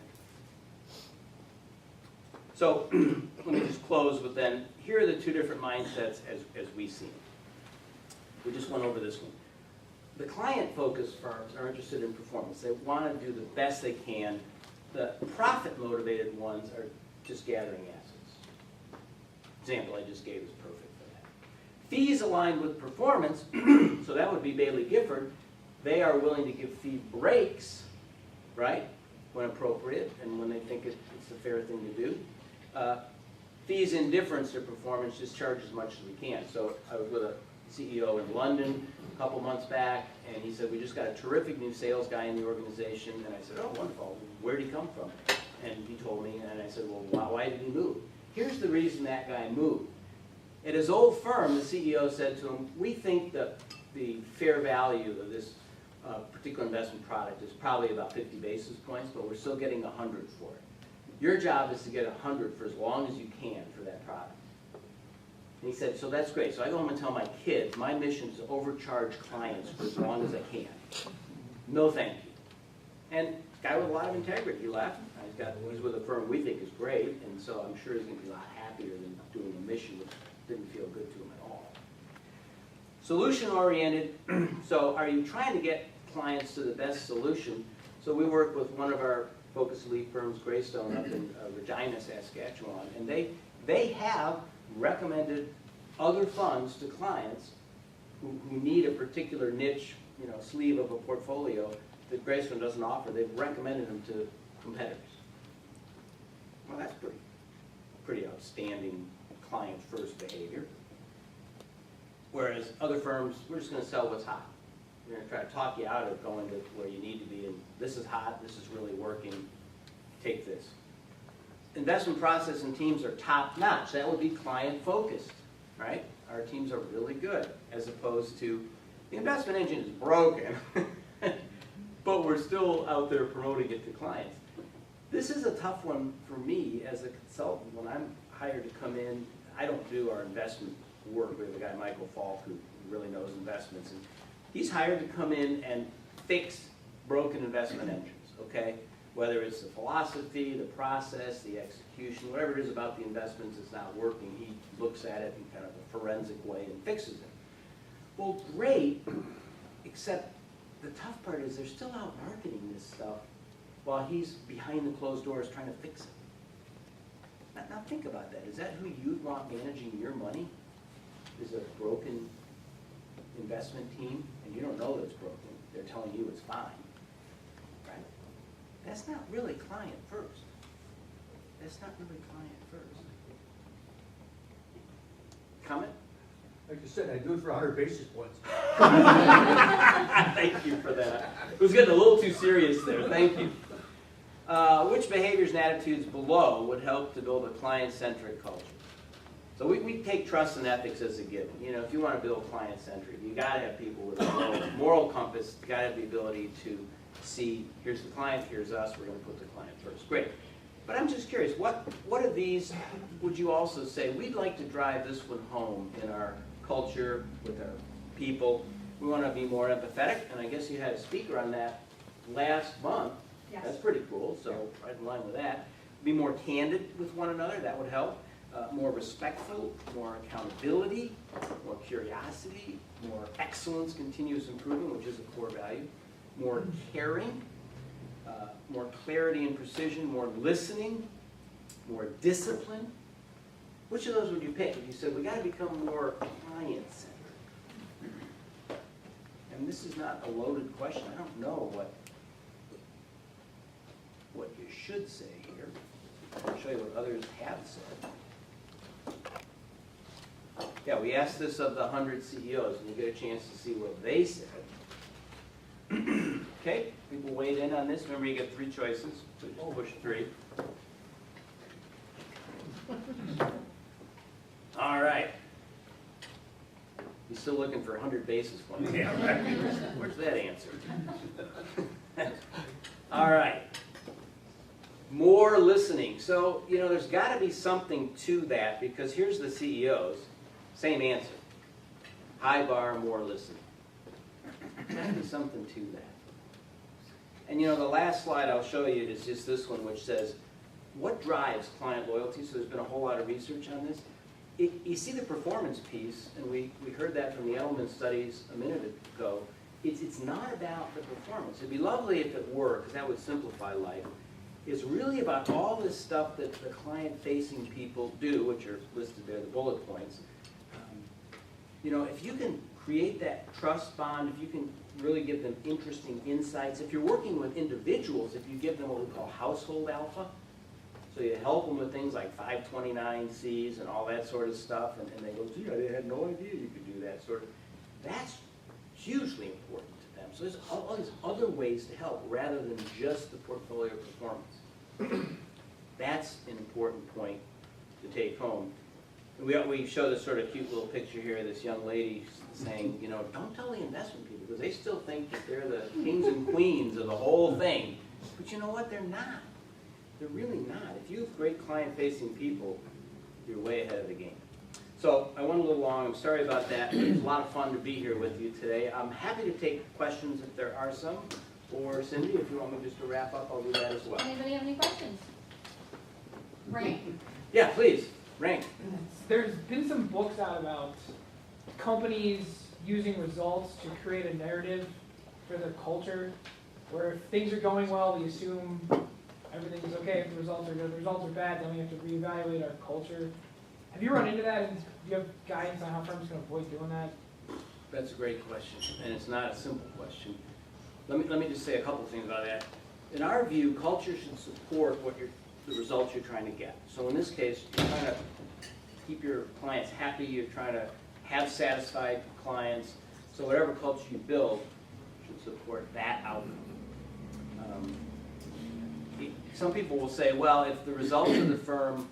So let me just close with then, here are the 2 different mindsets as we see them. We just went over this one. The client-focused firms are interested in performance. They want to do the best they can. The profit-motivated ones are just gathering assets. Example I just gave is perfect for that. Fees aligned with performance, so that would be Bailey Gifford. They are willing to give fee breaks, right, when appropriate and when they think it's a fair thing to do. Fees indifference to performance, just charge as much as we can. So I was with a CEO in London a couple months back, and he said, we just got a terrific new sales guy in the organization. And I said, oh, wonderful. Where did he come from? And he told me, and I said, well, why did he move? Here's the reason that guy moved. At his old firm, the CEO said to him, we think that the fair value of this particular investment product is probably about 50 basis points, but we're still getting 100 for it. Your job is to get 100 for as long as you can for that product. And he said, so that's great. So I go home and tell my kids, my mission is to overcharge clients for as long as I can. No thank you. And guy with a lot of integrity, he left. He's with a firm we think is great, and so I'm sure he's going to be a lot happier than doing a mission which didn't feel good to him at all. Solution-oriented, so are you trying to get clients to the best solution? So we work with one of our Focus Elite firms, Greystone, up in Regina, Saskatchewan, and they have recommended other funds to clients who need a particular niche, sleeve of a portfolio that Greystone doesn't offer. They've recommended them to competitors. Well, that's pretty outstanding client-first behavior. Whereas other firms, we're just gonna sell what's hot. We're gonna try to talk you out of going to where you need to be, and this is hot, this is really working, take this. Investment process and teams are top-notch. That would be client-focused, right? Our teams are really good, as opposed to, the investment engine is broken, but we're still out there promoting it to clients. This is a tough one for me as a consultant. When I'm hired to come in, I don't do our investment work. We have a guy, Michael Falk, who really knows investments, and he's hired to come in and fix broken investment engines, okay? Whether it's the philosophy, the process, the execution, whatever it is about the investments that's not working, he looks at it in kind of a forensic way and fixes it. Well, great, except the tough part is they're still out marketing this stuff while he's behind the closed doors trying to fix it. Now think about that. Is that who you'd want managing your money? Is a broken investment team, and you don't know that it's broken. They're telling you it's fine, right? That's not really client first. That's not really client first. Comment? Like you said, I do it for 100 basis points. Thank you for that. It was getting a little too serious there. Thank you. Which behaviors and attitudes below would help to build a client-centric culture? So we take trust and ethics as a given. You know, if you want to build client-centric, you got to have people with a moral compass. You got to have the ability to see, here's the client, here's us. We're going to put the client first. Great. But I'm just curious, what of these would you also say, we'd like to drive this one home in our culture, with our people? We want to be more empathetic, and I guess you had a speaker on that last month. Yes. That's pretty cool, so right in line with that. Be more candid with one another, that would help. More respectful, more accountability, more curiosity, more excellence, continuous improvement, which is a core value. More caring, more clarity and precision, more listening, more discipline. Which of those would you pick if you said, we got to become more client-centered? And this is not a loaded question. I don't know what you should say here. I'll show you what others have said. Yeah, we asked this of the 100 CEOs, and you get a chance to see what they said. Okay, people weighed in on this. Remember, you get 3 choices, so just push 3. All right. You still looking for 100 basis points? Yeah, right. Where's that answer? All right. More listening. So, you know, there's got to be something to that, because here's the CEOs. Same answer. High bar, more listening. There's got to be something to that. And you know, the last slide I'll show you is just this one, which says, what drives client loyalty? So there's been a whole lot of research on this. You see the performance piece, and we heard that from the Edelman studies a minute ago. It's not about the performance. It'd be lovely if it were, because that would simplify life. It's really about all this stuff that the client-facing people do, which are listed there, the bullet points. You know, if you can create that trust bond, if you can really give them interesting insights, if you're working with individuals, if you give them what we call household alpha, so you help them with things like 529Cs and all that sort of stuff, and they go, gee, I had no idea you could do that sort of. That's hugely important to them. So there's all these other ways to help rather than just the portfolio performance. That's an important point to take home. We show this sort of cute little picture here, this young lady saying, you know, don't tell the investment people, because they still think that they're the kings and queens of the whole thing. But you know what? They're not. They're really not. If you have great client-facing people, you're way ahead of the game. So I went a little long. I'm sorry about that. It was a lot of fun to be here with you today. I'm happy to take questions if there are some. Or Cindy, if you want me just to wrap up, I'll do that as well. Anybody have any questions? Right? Yeah, please. Rank. There's been some books out about companies using results to create a narrative for their culture, where if things are going well, we assume everything is okay. If the results are good, if the results are bad, then we have to reevaluate our culture. Have you run into that, and do you have guidance on how firms can avoid doing that? That's a great question, and it's not a simple question. Let me just say a couple things about that. In our view, culture should support the results you're trying to get. So in this case, you're trying to keep your clients happy, you're trying to have satisfied clients. So whatever culture you build should support that outcome. Some people will say, well, if the results of the firm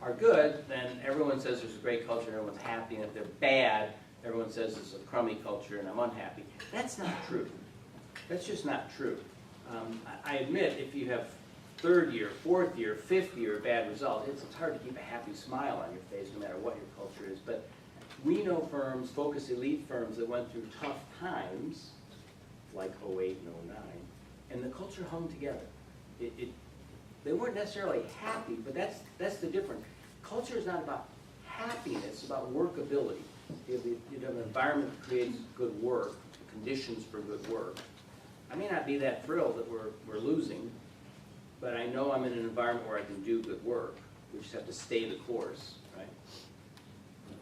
are good, then everyone says there's a great culture and everyone's happy, and if they're bad, everyone says it's a crummy culture and I'm unhappy. That's not true. That's just not true. I admit, if you have third year, fourth year, fifth year bad results, it's hard to keep a happy smile on your face no matter what your culture is. But we know firms, focus elite firms, that went through tough times, like 08 and 09, and the culture hung together. They weren't necessarily happy, but that's the difference. Culture is not about happiness, it's about workability. You have an environment that creates good work, conditions for good work. I may not be that thrilled that we're losing, but I know I'm in an environment where I can do good work. We just have to stay the course, right?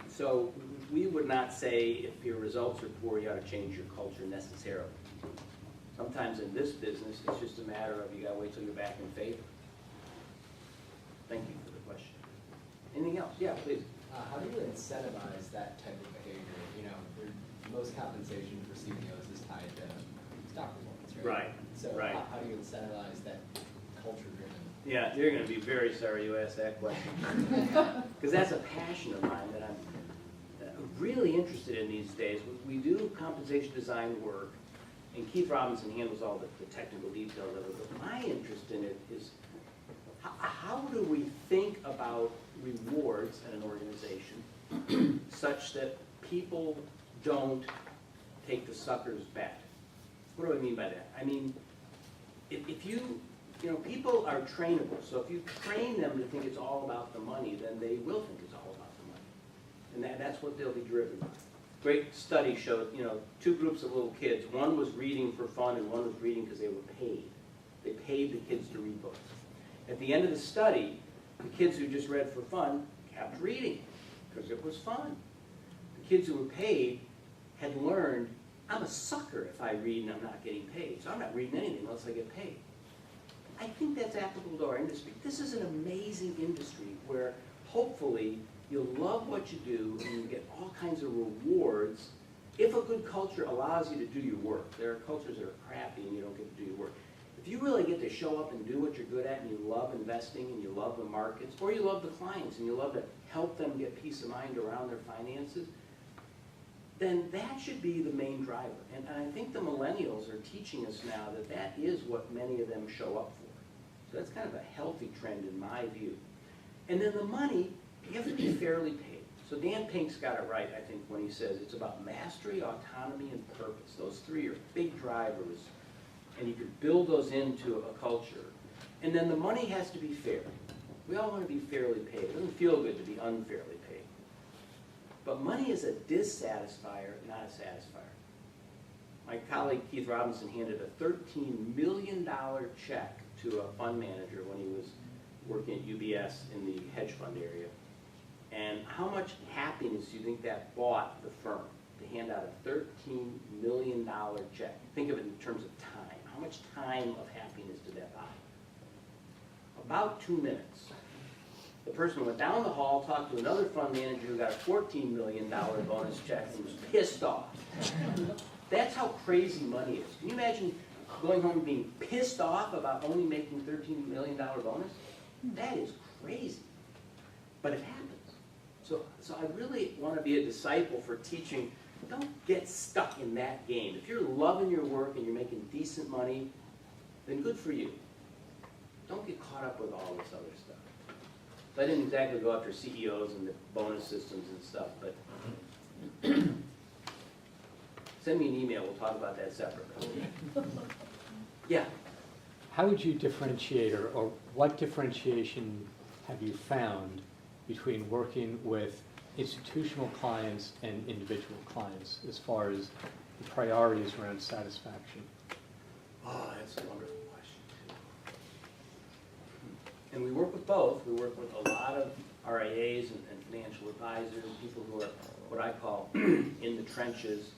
So we would not say if your results are poor, you ought to change your culture necessarily. Sometimes in this business, it's just a matter of you gotta wait till you're back in favor. Thank you for the question. Anything else? Yeah, please. How do you incentivize that type of behavior? You know, most compensation for CEOs is tied to stock performance, right? Right. So right. How do you incentivize that culture-driven? Yeah, you're going to be very sorry you asked that question. Because that's a passion of mine that I'm really interested in these days. We do compensation design work, and Keith Robinson handles all the technical details of it, but my interest in it is how do we think about rewards in an organization such that people don't take the sucker's bet? What do I mean by that? I mean, if you know, people are trainable, so if you train them to think it's all about the money, then they will think it's all about the money. And that's what they'll be driven by. Great study showed, you know, two groups of little kids. One was reading for fun and one was reading because they were paid. They paid the kids to read books. At the end of the study, the kids who just read for fun kept reading because it was fun. The kids who were paid had learned, I'm a sucker if I read and I'm not getting paid, so I'm not reading anything unless I get paid. I think that's applicable to our industry. This is an amazing industry where hopefully you'll love what you do and you get all kinds of rewards if a good culture allows you to do your work. There are cultures that are crappy and you don't get to do your work. If you really get to show up and do what you're good at and you love investing and you love the markets, or you love the clients and you love to help them get peace of mind around their finances, then that should be the main driver. And I think the millennials are teaching us now that that is what many of them show up for. So that's kind of a healthy trend in my view. And then the money, you have to be fairly paid. So Dan Pink's got it right, I think, when he says it's about mastery, autonomy, and purpose. Those three are big drivers, and you could build those into a culture. And then the money has to be fair. We all want to be fairly paid. It doesn't feel good to be unfairly paid. But money is a dissatisfier, not a satisfier. My colleague Keith Robinson handed a $13 million check to a fund manager when he was working at UBS in the hedge fund area. And how much happiness do you think that bought the firm to hand out a $13 million check? Think of it in terms of time. How much time of happiness did that buy? About 2 minutes. The person went down the hall, talked to another fund manager who got a $14 million bonus check and was pissed off. That's how crazy money is. Can you imagine going home and being pissed off about only making $13 million bonus? That is crazy. But it happens. So I really want to be a disciple for teaching. Don't get stuck in that game. If you're loving your work and you're making decent money, then good for you. Don't get caught up with all this other stuff. So I didn't exactly go after CEOs and the bonus systems and stuff, but send me an email. We'll talk about that separately. Yeah. How would you differentiate, or what differentiation have you found between working with institutional clients and individual clients as far as the priorities around satisfaction? Oh, that's a wonderful question, too. And we work with both. We work with a lot of RIAs and financial advisors, people who are what I call in the trenches,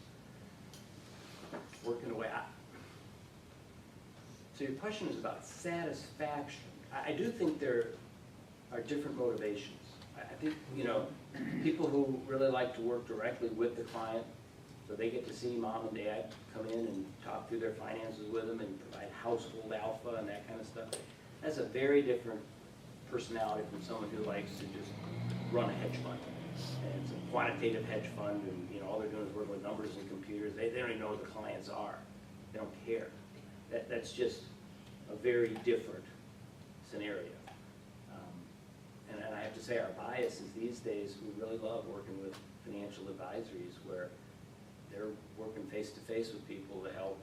working away. So your question is about satisfaction. I do think there are different motivations. I think, people who really like to work directly with the client, so they get to see mom and dad come in and talk through their finances with them and provide household alpha and that kind of stuff. That's a very different personality from someone who likes to just run a hedge fund. And it's a quantitative hedge fund, and all they're doing is working with numbers and computers. They don't even know what the clients are. They don't care. That's just a very different scenario. And I have to say, our bias is these days, we really love working with financial advisories where they're working face-to-face with people to help.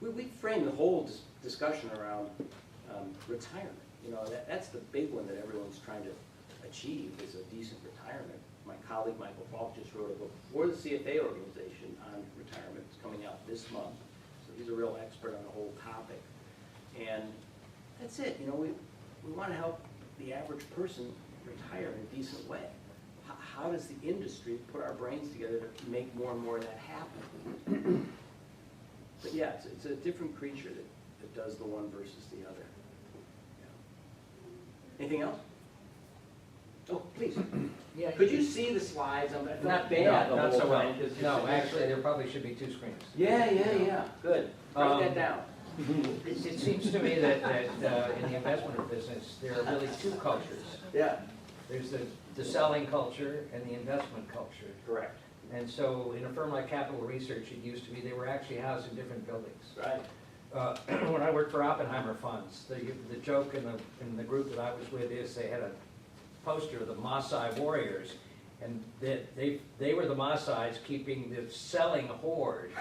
We frame the whole discussion around retirement. That's the big one that everyone's trying to achieve, is a decent retirement. My colleague Michael Falk just wrote a book for the CFA organization on retirement. It's coming out this month. So he's a real expert on the whole topic. And that's it. We want to help the average person retire in a decent way. How does the industry put our brains together to make more and more of that happen? But yeah, it's a different creature that does the one versus the other. Yeah. Anything else? Oh, please. Yeah. Could you see the slides? I felt Not bad the not whole so well. time, 'cause No, it's- actually, there probably should be 2 screens. Yeah. Good. Write that down. It seems to me that in the investment business, there are really 2 cultures. Yeah. There's the selling culture and the investment culture. Correct. And so in a firm like Capital Research, it used to be they were actually housed in different buildings. Right. When I worked for Oppenheimer Funds, the joke in the group that I was with is they had a poster of the Maasai warriors, and they were the Maasai's keeping the selling horde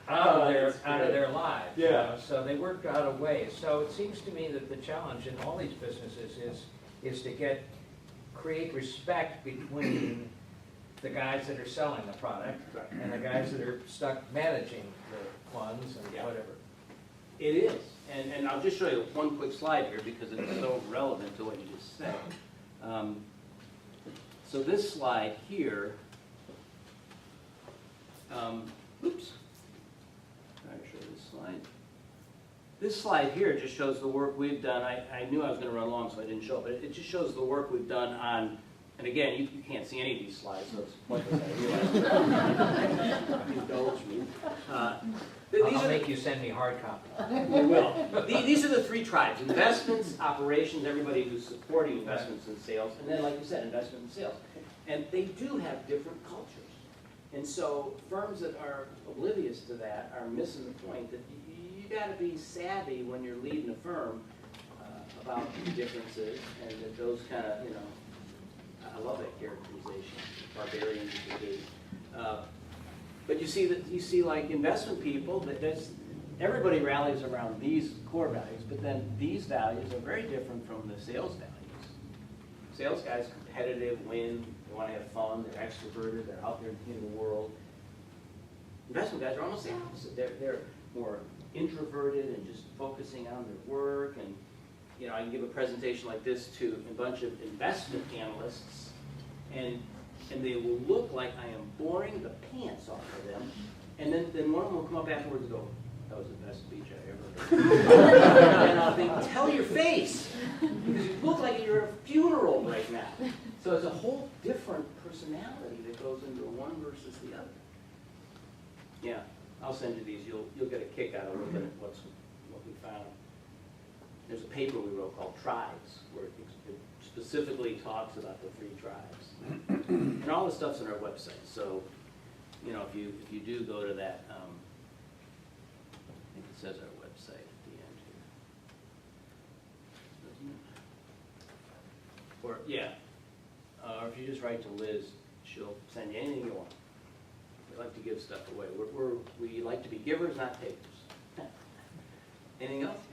out of their lives. Yeah. So they worked out a way. So it seems to me that the challenge in all these businesses is to create respect between the guys that are selling the product and the guys that are stuck managing the funds and Yeah. whatever. It is, and I'll just show you one quick slide here because it's so relevant to what you just said. So this slide here, oops, trying to show this slide. This slide here just shows the work we've done. I knew I was going to run long, so I didn't show it, but it just shows the work we've done on. And again, you can't see any of these slides, so it's pointless. I realize. Indulge me. I'll make you send me hard copy. We will. These are the 3 tribes: investments, operations, everybody who's supporting investments and sales, and then, like you said, investment and sales. And they do have different cultures. And so firms that are oblivious to that are missing the point that you got to be savvy when you're leading a firm about the differences, and that those kind of, I love that characterization, barbarians is the gate. But you see like investment people, everybody rallies around these core values, but then these values are very different from the sales values. Sales guys, competitive, win, they want to have fun, they're extroverted, they're out there in the world. Investment guys are almost the opposite. They're more introverted and just focusing on their work. And I can give a presentation like this to a bunch of investment analysts, and they will look like I am boring the pants off of them. And then one of them will come up afterwards and go, "That was the best speech I ever heard." And I'll think, "Tell your face, because you look like you're at a funeral right now." So it's a whole different personality that goes into one versus the other. Yeah, I'll send you these. You'll get a kick out of looking at what we found. There's a paper we wrote called Tribes, where it specifically talks about the 3 tribes. And all the stuff's on our website. So, if you do go to that, I think it says our website at the end here. Doesn't it? Or if you just write to Liz, she'll send you anything you want. We like to give stuff away. We like to be givers, not takers. Anything else?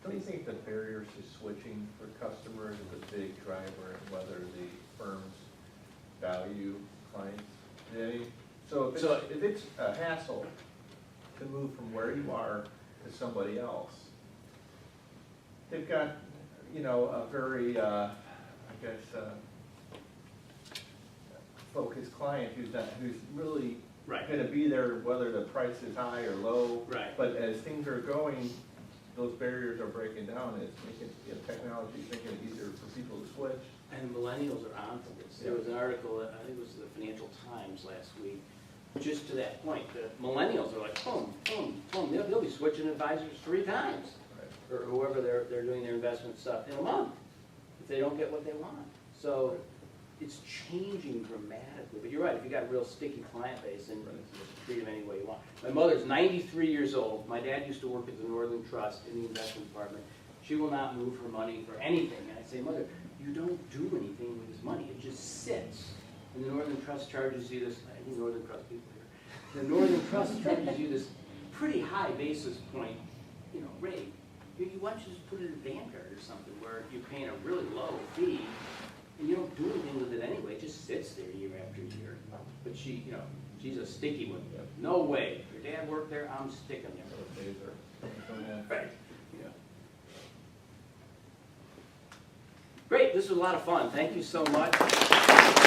Don't you think the barriers to switching for customers is a big driver in whether the firms value clients today? So if it's a hassle to move from where you are to somebody else, they've got, a very, focused client who's really Right. going to be there whether the price is high or low. Right. But as things are going, those barriers are breaking down, it's making, technology is making it easier for people to switch. And millennials are on to this. There was an article, I think it was the Financial Times last week, just to that point. The millennials are like, boom, boom, boom. They'll be switching advisors 3 times, Right. or whoever they're doing their investment stuff in a month, if they don't get what they want. So it's changing dramatically. But you're right, if you got a real sticky client base, and you can just treat them any way you want. My mother's 93 years old. My dad used to work at the Northern Trust in the investment department. She will not move her money for anything. And I say, Mother, you don't do anything with this money. It just sits. And the Northern Trust charges you this, I think Northern Trust people here. The Northern Trust charges you this pretty high basis point, rate. Why don't you just put it in Vanguard or something where you're paying a really low fee and you don't do anything with it anyway. It just sits there year after year. But she's a sticky one. No way. If your dad worked there, I'm sticking there. Those days are. Right. Yeah. Great, this was a lot of fun. Thank you so much.